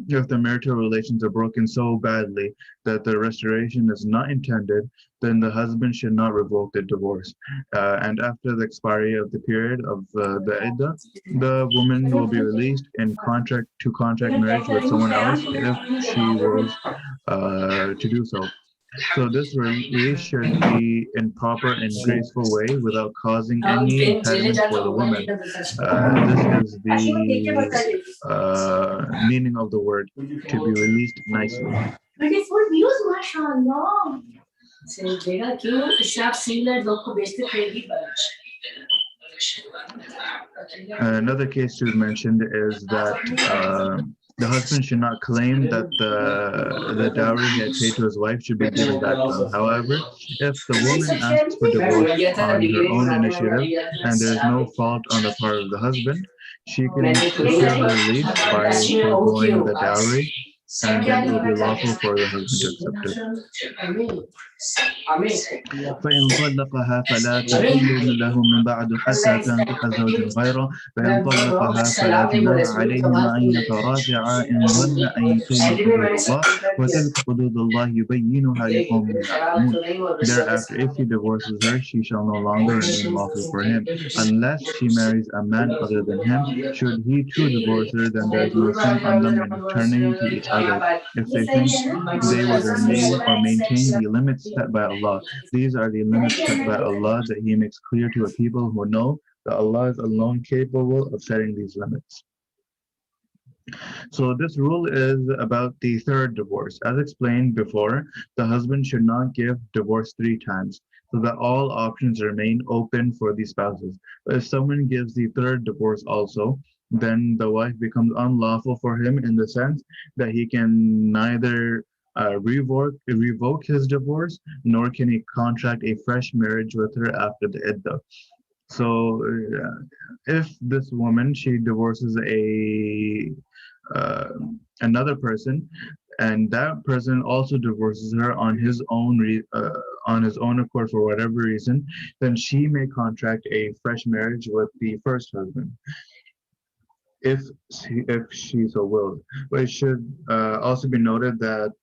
if the marital relations are broken so badly that the restoration is not intended, then the husband should not revoke the divorce. And after the expiry of the period of the iddah, the woman will be released in contract marriage with someone else if she wills to do so. So this release should be in proper and graceful way without causing any impediment for the woman. This is the meaning of the word, to be released nicely. Beautiful views, mashallah. देखा क्यों शराब cigarette लोग को बेचते थे Another case to be mentioned is that the husband should not claim that the dowry he had paid to his wife should be given back to him. However, if the woman asks for divorce on her own initiative and there is no fault on the part of the husband, she can secure her release by foregoing the dowry, and then it will be lawful for the husband to accept it. فإن طلقها فلا تحل له من بعد حتى تنكح زوجا غيره فإن طلقها فلا جناح عليهما أن يتراجعا إن ظن أن يقيم حدود الله وتلك حدود الله يبينها لقوم يعلمون. Thereafter, if he divorces her, she shall no longer remain lawful for him, unless she marries a man other than him. Should he too divorce her, then there is no sin on them in returning to each other, if they think they would remain or maintain the limits set by Allah. These are the limits set by Allah that He makes clear to a people who know that Allah is alone capable of setting these limits. So this rule is about the third divorce. As explained before, the husband should not give divorce 3 times, so that all options remain open for the spouses. But if someone gives the third divorce also, then the wife becomes unlawful for him in the sense that he can neither revoke his divorce, nor can he contract a fresh marriage with her after the iddah. So if this woman, she divorces another person, and that person also divorces her on his own accord for whatever reason, then she may contract a fresh marriage with the first husband, if she so wills. But it should also be noted that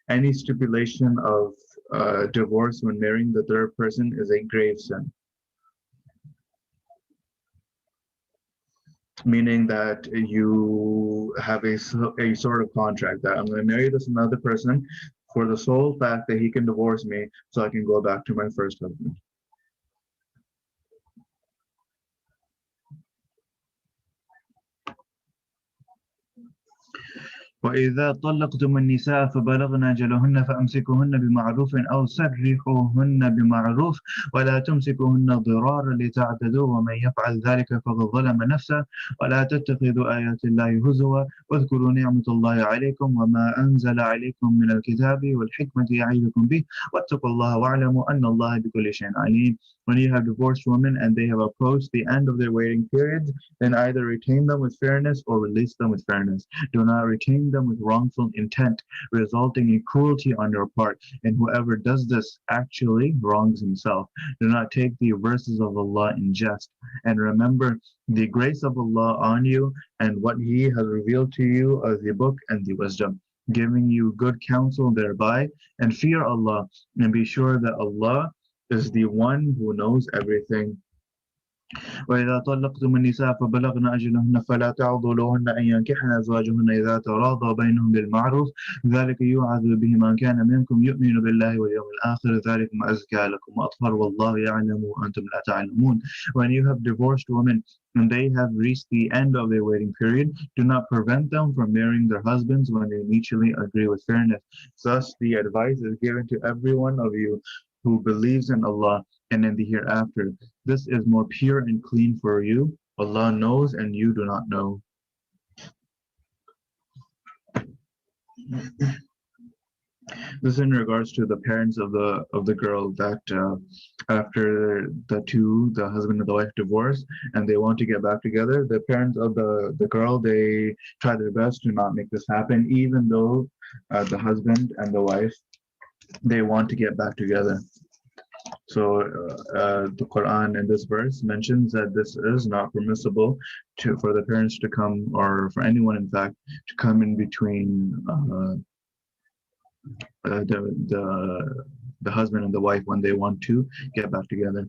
any stipulation of divorce when marrying the third person is a grave sin. Meaning that you have a sort of contract that I'm going to marry this another person for the sole fact that he can divorce me so I can go back to my first husband. وإذا طلقتم النساء فبلغن أجلهن فأمسكوهن بمعروف أو سرحوهن بمعروف ولا تمسكوهن ضرارا لتعتدوا ومن يفعل ذلك فقد ظلم نفسه ولا تتخذوا آيات الله هزوا واذكروا نعمة الله عليكم وما أنزل عليكم من الكتاب والحكمة يعظكم به واتقوا الله واعلموا أن الله بكل شيء عليم. When you have divorced women and they have approached the end of their waiting periods, then either retain them with fairness or release them with fairness. Do not retain them with wrongful intent, resulting in cruelty on your part, and whoever does this actually wrongs himself. Do not take the verses of Allah in jest, and remember the grace of Allah on you and what He has revealed to you of the book and the wisdom, giving you good counsel thereby, and fear Allah, and be sure that Allah is the one who knows everything. وإذا طلقتم النساء فبلغن أجلهن فلا تعضلوهن أن ينكحن أزواجهن إذا تراضوا بينهم بالمعروف ذلك يوعظ به من كان منكم يؤمن بالله واليوم الآخر ذلكم أزكى لكم وأطهر والله يعلم وأنتم لا تعلمون. When you have divorced women and they have reached the end of their waiting period, do not prevent them from marrying their husbands when they mutually agree with fairness. Thus, the advice is given to every one of you who believes in Allah and in the hereafter. This is more pure and clean for you. Allah knows and you do not know. This is in regards to the parents of the girl that after the husband and the wife divorce and they want to get back together, the parents of the girl, they try their best to not make this happen, even though the husband and the wife, they want to get back together. So the Quran in this verse mentions that this is not permissible for the parents to come, or for anyone in fact, to come in between the husband and the wife when they want to get back together.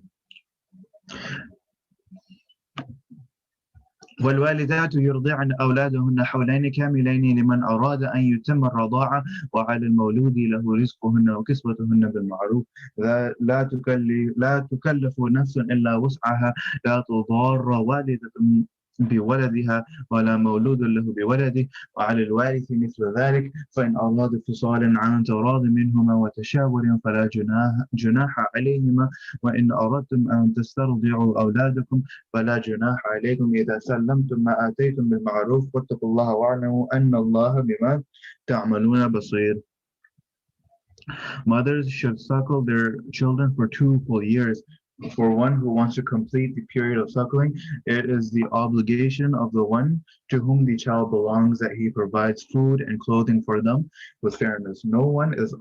والوالدات يرضعن أولادهن حولين كاملين لمن أراد أن يتم الرضاعة وعلى المولود له رزقهن وكسوتهن بالمعروف لا تكلف نفس إلا وسعها لا تضار والدة بولدها ولا مولود له بولده وعلى الوارث مثل ذلك فإن أراد فصالا عن تراض منهما وتشاور فلا جناح عليهما وإن أردتم أن تسترضعوا أولادكم فلا جناح عليكم إذا سلمتم ما آتيتم بالمعروف واتقوا الله واعلموا أن الله بما تعملون بصير. Mothers should suckle their children for 2 full years. For one who wants to complete the period of suckling, it is the obligation of the one to whom the child belongs that he provides food and clothing for them with fairness. No one is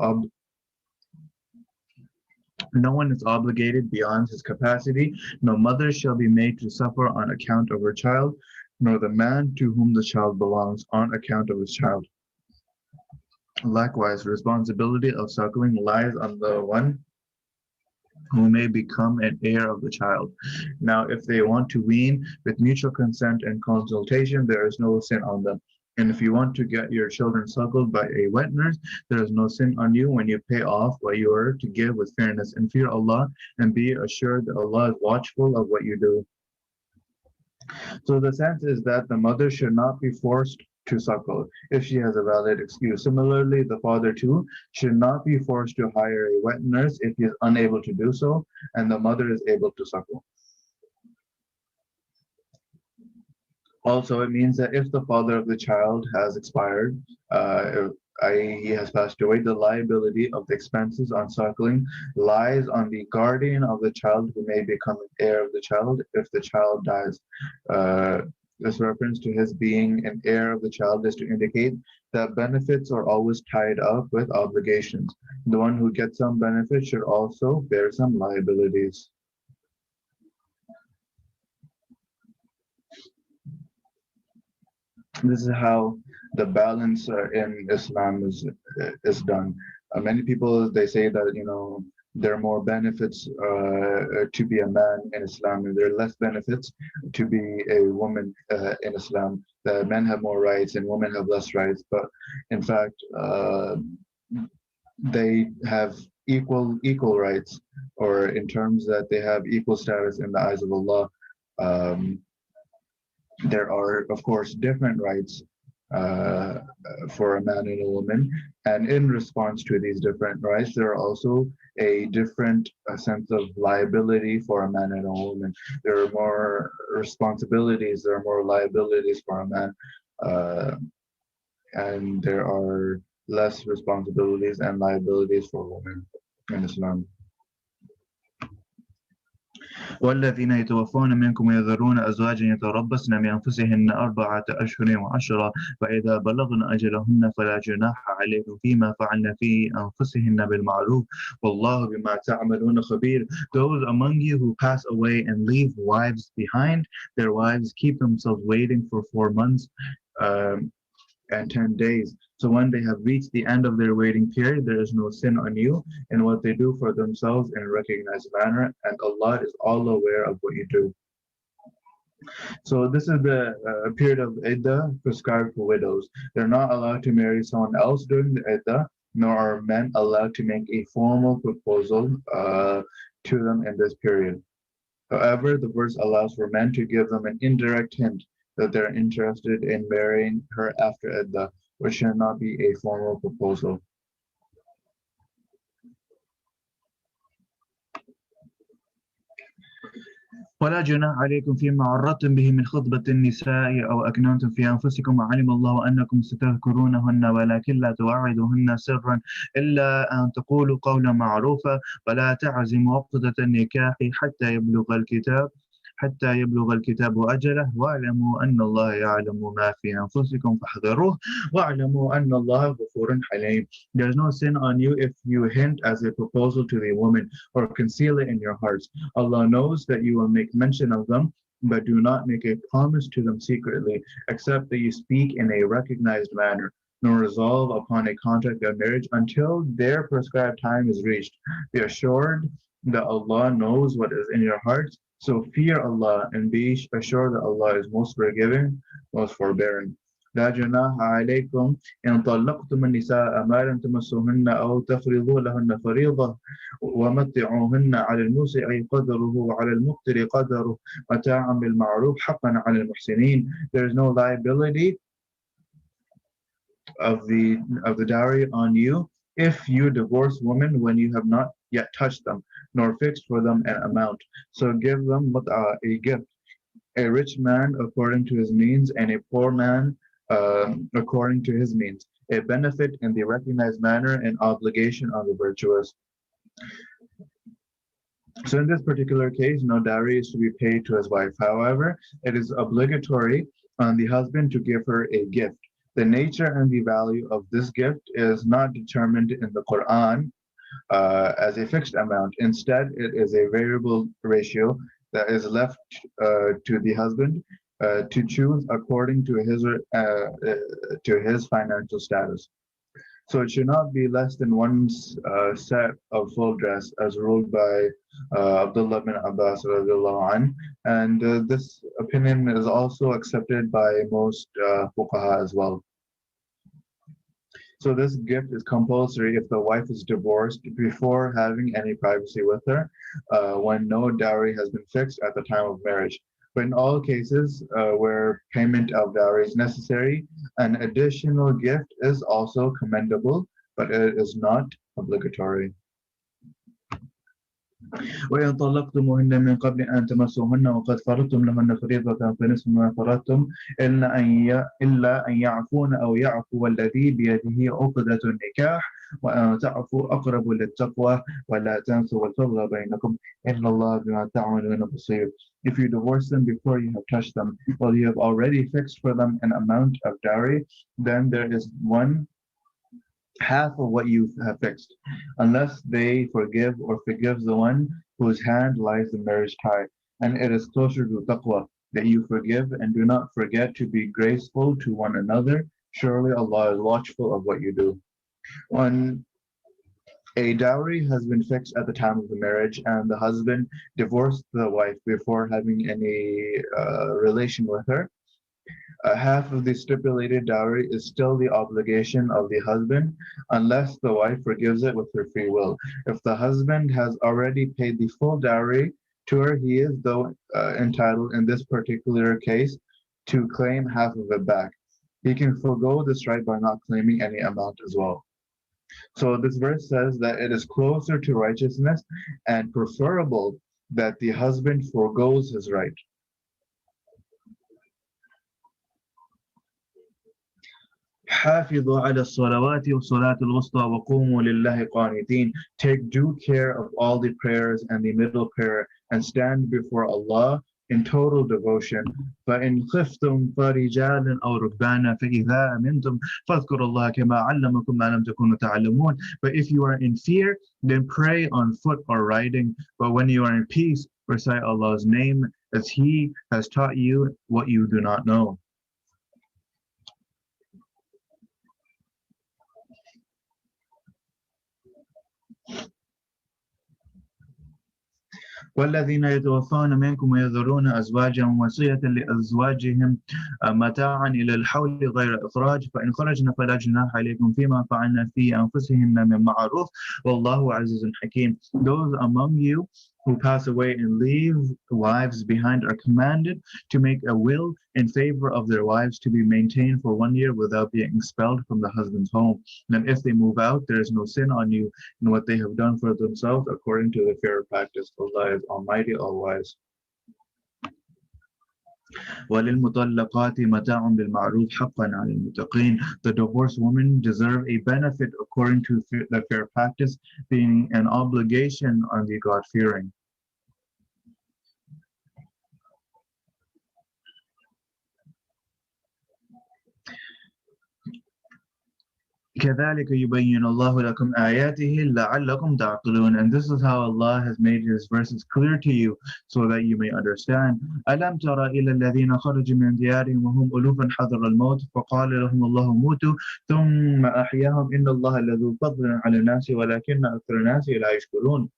obligated beyond his capacity. No mother shall be made to suffer on account of her child, nor the man to whom the child belongs on account of his child. Likewise, responsibility of suckling lies on the one who may become an heir of the child. Now, if they want to wean with mutual consent and consultation, there is no sin on them. And if you want to get your children suckled by a wet nurse, there is no sin on you when you pay off what you are to give with fairness and fear Allah, and be assured that Allah is watchful of what you do. So the sense is that the mother should not be forced to suckle if she has a valid excuse. Similarly, the father too should not be forced to hire a wet nurse if he is unable to do so and the mother is able to suckle. Also, it means that if the father of the child has expired, i.e. he has passed away, the liability of the expenses on suckling lies on the guardian of the child who may become an heir of the child if the child dies. This reference to his being an heir of the child is to indicate that benefits are always tied up with obligations. The one who gets some benefit should also bear some liabilities. This is how the balance in Islam is done. Many people, they say that, there are more benefits to be a man in Islam, and there are less benefits to be a woman in Islam. The men have more rights and women have less rights, but in fact, they have equal rights, or in terms that they have equal status in the eyes of Allah. There are, of course, different rights for a man and a woman, and in response to these different rights, there are also a different sense of liability for a man and a woman. There are more responsibilities, there are more liabilities for a man, and there are less responsibilities and liabilities for women in Islam. والذين يتوفون منكم ويذرون أزواجا يتربصن بأنفسهن 4 أشهر و10 فإذا بلغن أجلهن فلا جناح عليكم فيما فعلن في أنفسهن بالمعروف والله بما تعملون خبير. Those among you who pass away and leave wives behind, their wives keep themselves waiting for 4 months and 10 days. So when they have reached the end of their waiting period, there is no sin on you in what they do for themselves in a recognized manner, and Allah is all aware of what you do. So this is the period of iddah prescribed for widows. They're not allowed to marry someone else during the iddah, nor are men allowed to make a formal proposal to them in this period. However, the verse allows for men to give them an indirect hint that they're interested in marrying her after iddah, which should not be a formal proposal. ولا جناح عليكم فيما عرضتم به من خطبة النساء أو أكننتم في أنفسكم وعلم الله أنكم ستذكرونهن ولكن لا توعدوهن سرا إلا أن تقولوا قولا معروفا ولا تعزموا عقدة النكاح حتى يبلغ الكتاب أجله واعلموا أن الله يعلم ما في أنفسكم فاحذروه واعلموا أن الله غفور حليم. There's no sin on you if you hint as a proposal to the woman or conceal it in your hearts. Allah knows that you will make mention of them, but do not make a promise to them secretly, except that you speak in a recognized manner, nor resolve upon a contract of marriage until their prescribed time is reached. Be assured that Allah knows what is in your hearts, so fear Allah and be assured that Allah is most forgiving, most forbearing. لا جناح عليكم إن طلقتم النساء ما لم تمسوهن أو تفرضوا لهن فريضة ومتعوهن على الموسع قدره وعلى المقتر قدره متاعا بالمعروف حقا على المحسنين. There is no liability of the dowry on you if you divorce women when you have not yet touched them, nor fixed for them an amount. So give them a gift, a rich man according to his means, and a poor man according to his means, a benefit in the recognized manner and obligation on the virtuous. So in this particular case, no dowry is to be paid to his wife. However, it is obligatory on the husband to give her a gift. The nature and the value of this gift is not determined in the Quran as a fixed amount. Instead, it is a variable ratio that is left to the husband to choose according to his financial status. So it should not be less than one set of full dress, as ruled by Abdullah bin Abbas radiallahu anh. And this opinion is also accepted by most fuqaha as well. So this gift is compulsory if the wife is divorced before having any privacy with her, when no dowry has been fixed at the time of marriage. But in all cases where payment of dowry is necessary, an additional gift is also commendable, but it is not obligatory. وإن طلقتموهن من قبل أن تمسوهن وقد فرضتم لهن فريضة فنصف ما فرضتم إلا أن يعفون أو يعفو الذي بيده عقدة النكاح وأن تعفوا أقرب للتقوى ولا تنسوا الفضل بينكم إن الله بما تعملون بصير. If you divorce them before you have touched them, while you have already fixed for them an amount of dowry, then there is one half of what you have fixed, unless they forgive or forgives the one whose hand lies the marriage tie. And it is closer to taqwa that you forgive and do not forget to be graceful to one another. Surely Allah is watchful of what you do. When a dowry has been fixed at the time of the marriage and the husband divorced the wife before having any relation with her, half of the stipulated dowry is still the obligation of the husband unless the wife forgives it with her free will. If the husband has already paid the full dowry to her, he is though entitled in this particular case to claim half of it back. He can forego this right by not claiming any amount as well. So this verse says that it is closer to righteousness and preferable that the husband forgoes his right. حافظوا على الصلوات والصلاة الوسطى وقوموا لله قانتين. Take due care of all the prayers and the middle prayer and stand before Allah in total devotion. فإن خفتم فرجالا أو ركبانا فإذا أمنتم فاذكروا الله كما علمكم ما لم تكونوا تعلمون. But if you are in fear, then pray on foot or riding. But when you are in peace, recite Allah's name as He has taught you what you do not know. والذين يتوفون منكم ويذرون أزواجا وصية لأزواجهم متاعا إلى الحول غير إخراج فإن خرجنا فلا جناح عليكم فيما فعلنا في أنفسهن من معروف والله عزيز حكيم. Those among you who pass away and leave wives behind are commanded to make a will in favor of their wives to be maintained for 1 year without being expelled from the husband's home. And if they move out, there is no sin on you in what they have done for themselves according to the fair practice. Allah is Almighty, All-Wise. وَلِلْمُطَلَّقَاتِ مَتَاعٌ بِالْمَعْرُوفِ حَقًّا عَلَى الْمُتَّقِينَ. The divorced women deserve a benefit according to the fair practice, being an obligation on the God-fearing. كذلك يبين الله لكم آياته لعلكم تعقلون. And this is how Allah has made His verses clear to you so that you may understand. ألم تر إلى الذين خرجوا من ديارهم وهم ألوف حذر الموت فقال لهم الله موتوا ثم أحياهم إن الله لذو فضل على الناس ولكن أكثر الناس لا يشكرون.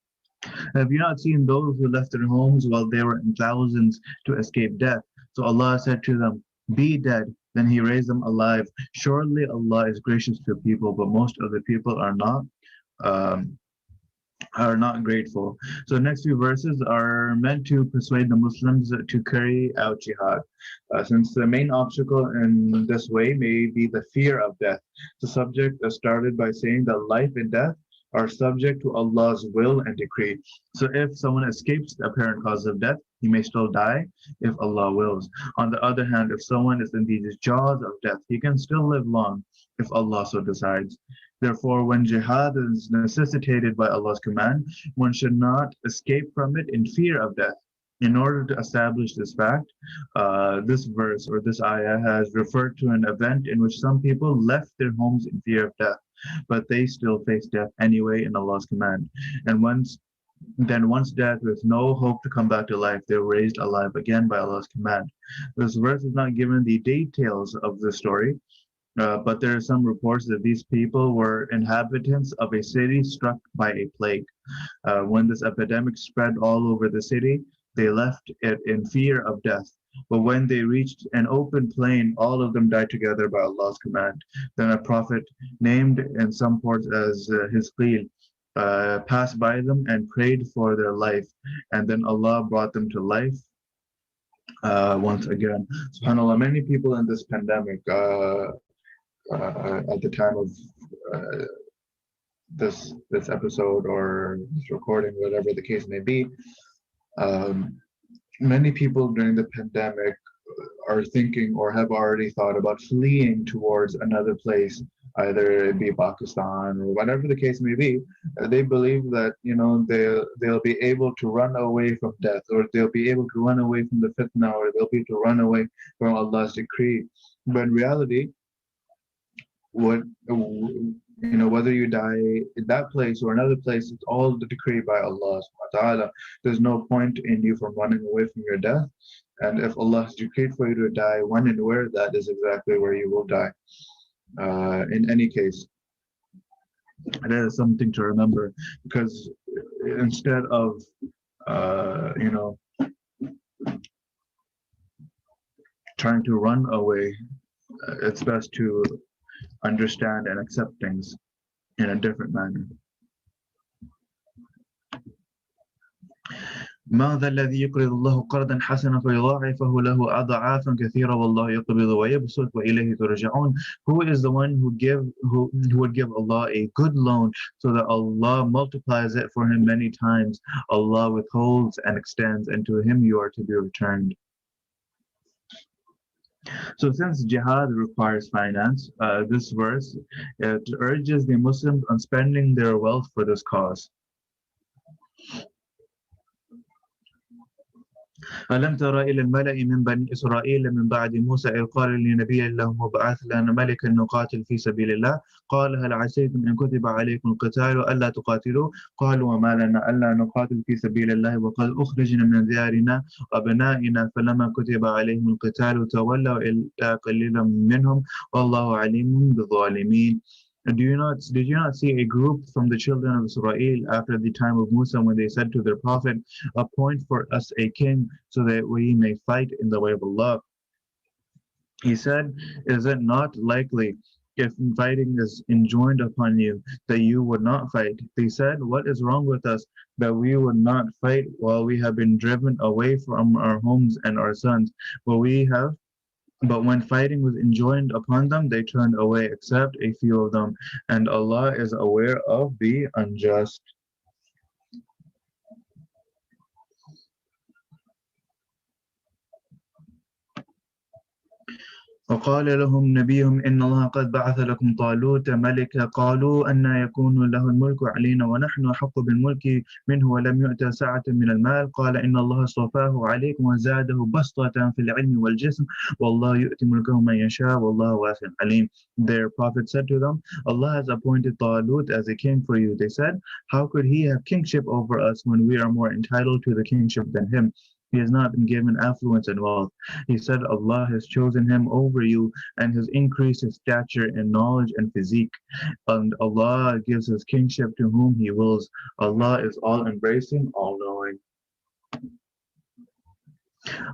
Have you not seen those who left their homes while they were in thousands to escape death? So Allah said to them, be dead. Then He raised them alive. Surely Allah is gracious to people, but most of the people are not grateful. So the next few verses are meant to persuade the Muslims to carry out jihad. Since the main obstacle in this way may be the fear of death. The subject started by saying that life and death are subject to Allah's will and decree. So if someone escapes the apparent cause of death, he may still die if Allah wills. On the other hand, if someone is in these jaws of death, he can still live long if Allah so decides. Therefore, when jihad is necessitated by Allah's command, one should not escape from it in fear of death. In order to establish this fact, this verse or this ayah has referred to an event in which some people left their homes in fear of death, but they still face death anyway in Allah's command. And once death with no hope to come back to life, they were raised alive again by Allah's command. This verse is not given the details of the story, but there are some reports that these people were inhabitants of a city struck by a plague. When this epidemic spread all over the city, they left it in fear of death. But when they reached an open plain, all of them died together by Allah's command. Then a prophet, named in some ports as his Qeel, passed by them and prayed for their life. And then Allah brought them to life once again. SubhanAllah, many people in this pandemic, at the time of this episode or this recording, whatever the case may be, many people during the pandemic are thinking or have already thought about fleeing towards another place, either it be Pakistan or whatever the case may be. They believe that they'll be able to run away from death, or they'll be able to run away from the fitna, or they'll be able to run away from Allah's decree. But in reality, whether you die in that place or another place, it's all the decree by Allah subhanahu wa ta'ala. There's no point in you from running away from your death. And if Allah has decreed for you to die when and where, that is exactly where you will die. In any case, that is something to remember, because instead of trying to run away, it's best to understand and accept things in a different manner. ماذا الذي يقرض الله قرضا حسنا فيضاعفه له أضعافا كثيرة والله يقبض ويبسط وإليه ترجعون. Who is the one who would give Allah a good loan so that Allah multiplies it for him many times? Allah withholds and extends, and to him you are to be returned. So since jihad requires finance, this verse, it urges the Muslims on spending their wealth for this cause. ألم تر إلى الملأ من بني إسرائيل من بعد موسى إذ قال لنبي لهم وبعث لنا ملكا نقاتل في سبيل الله قال هل عسيتم إن كتب عليكم القتال ألا تقاتلوا قالوا وما لنا ألا نقاتل في سبيل الله وقد أخرجنا من ديارنا وأبنائنا فلما كتب عليهم القتال تولوا إلا قليلا منهم والله عليم بالظالمين. Did you not see a group from the children of Israel after the time of Musa when they said to their prophet, appoint for us a king so that we may fight in the way of Allah? He said, is it not likely if fighting is enjoined upon you that you would not fight? They said, what is wrong with us that we would not fight while we have been driven away from our homes and our sons? But when fighting was enjoined upon them, they turned away, except a few of them. And Allah is aware of the unjust. وقال لهم نبيهم إن الله قد بعث لكم طالوت ملكا قالوا أن يكون له الملك علينا ونحن أحق بالملك منه ولم يؤت سعة من المال قال إن الله اصطفاه عليكم وزاده بسطة في العلم والجسم والله يؤتي ملكه من يشاء والله واسع عليم. Their prophet said to them, Allah has appointed Talut as a king for you. They said, how could he have kingship over us when we are more entitled to the kingship than him? He has not been given affluence and wealth. He said, Allah has chosen him over you and has increased his stature in knowledge and physique. And Allah gives his kingship to whom he wills. Allah is all embracing, all knowing.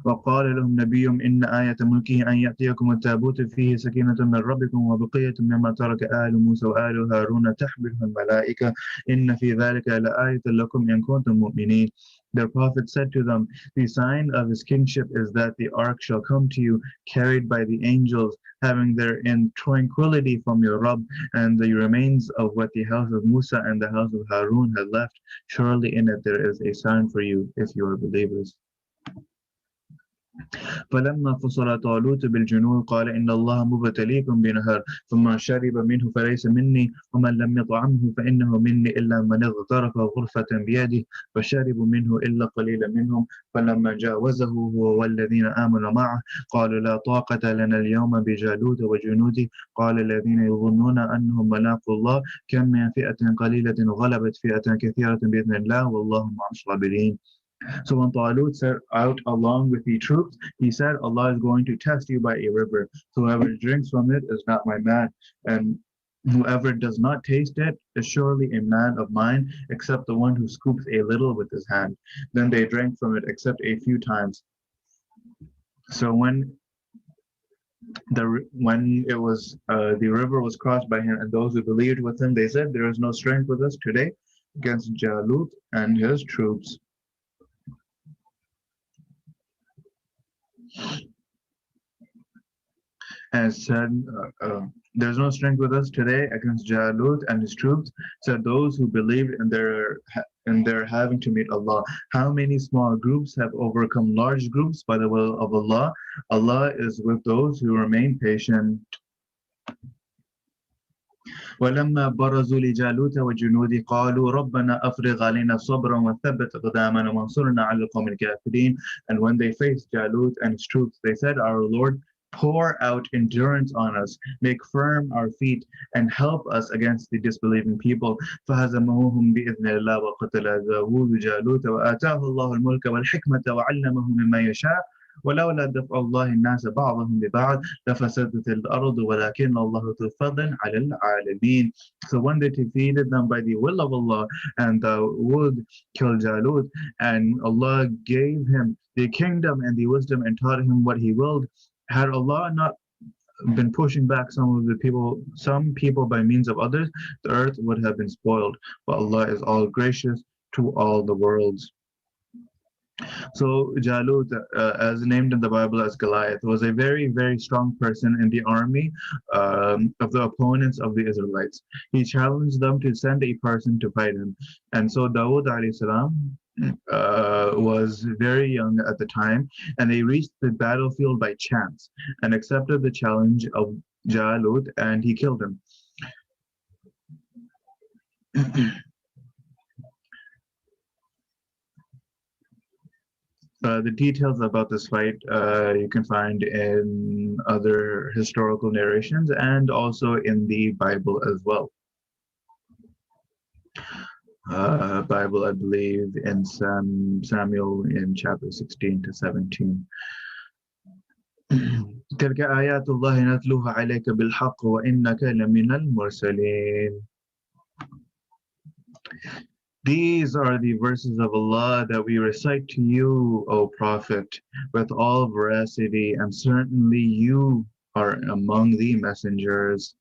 وقال لهم نبيهم إن آية ملكه أن يأتيكم التابوت فيه سكينة من ربكم وبقية مما ترك آل موسى وآل هارون تحمله الملائكة إن في ذلك لآية لكم إن كنتم مؤمنين. Their prophet said to them, the sign of his kingship is that the ark shall come to you, carried by the angels, having therein tranquility from your Rabb, and the remains of what the house of Musa and the house of Harun had left. Surely in it there is a sign for you, if you are believers. فلما فصل طالوت بالجنود قال إن الله مبتليكم بنهر فمن شرب منه فليس مني ومن لم يطعمه فإنه مني إلا من اغترف غرفة بيده فشربوا منه إلا قليلا منهم فلما جاوزه هو والذين آمنوا معه قالوا لا طاقة لنا اليوم بجالوت وجنوده قال الذين يظنون أنهم ملاقوا الله كم من فئة قليلة غلبت فئة كثيرة بإذن الله والله مع الصابرين. So when Talut set out along with the troops, he said, Allah is going to test you by a river. So whoever drinks from it is not my man, and whoever does not taste it is surely a man of mine, except the one who scoops a little with his hand. Then they drank from it except a few times. So when the river was crossed by him and those who believed with him, they said, there is no strength with us today against Jalut and his troops. And said, there's no strength with us today against Jalut and his troops, said those who believed in their having to meet Allah. How many small groups have overcome large groups by the will of Allah? Allah is with those who remain patient. ولما برزوا لجالوت وجنوده قالوا ربنا أفرغ علينا صبرا وثبت أقدامنا وانصرنا على القوم الكافرين. And when they faced Jalut and his troops, they said, our Lord, pour out endurance on us, make firm our feet, and help us against the disbelieving people. فهزموهم بإذن الله وقتل داوود جالوت وآتاه الله الملك والحكمة وعلمه مما يشاء ولولا دفع الله الناس بعضهم ببعض لفسدت الأرض ولكن الله ذو فضل على العالمين. So when they defeated them by the will of Allah and Dawood killed Jalut, and Allah gave him the kingdom and the wisdom and taught him what he willed, had Allah not been pushing back some people by means of others, the earth would have been spoiled. But Allah is all gracious to all the worlds. So Jalut, as named in the Bible as Goliath, was a very, very strong person in the army of the opponents of the Israelites. He challenged them to send a person to fight him. And so Dawood alayhi salam was very young at the time, and they reached the battlefield by chance and accepted the challenge of Jalut, and he killed him. The details about this fight you can find in other historical narrations and also in the Bible as well. Bible, I believe, in Samuel in chapter 16 to 17. تلك آيات الله نتلوها عليك بالحق وإنك لمن المرسلين. These are the verses of Allah that we recite to you, O Prophet, with all veracity, and certainly you are among the messengers.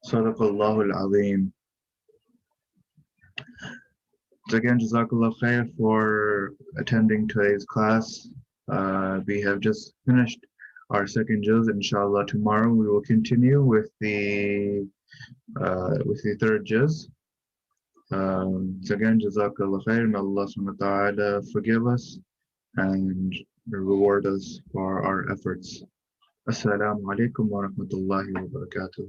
Sadaqallahu al-Azim. So again, Jazakallah khair for attending today's class. We have just finished our second juz. Inshallah, tomorrow we will continue with the third juz. So again, Jazakallah khair. May Allah subhanahu wa ta'ala forgive us and reward us for our efforts. Assalamu alaikum wa rahmatullahi wa barakatuh.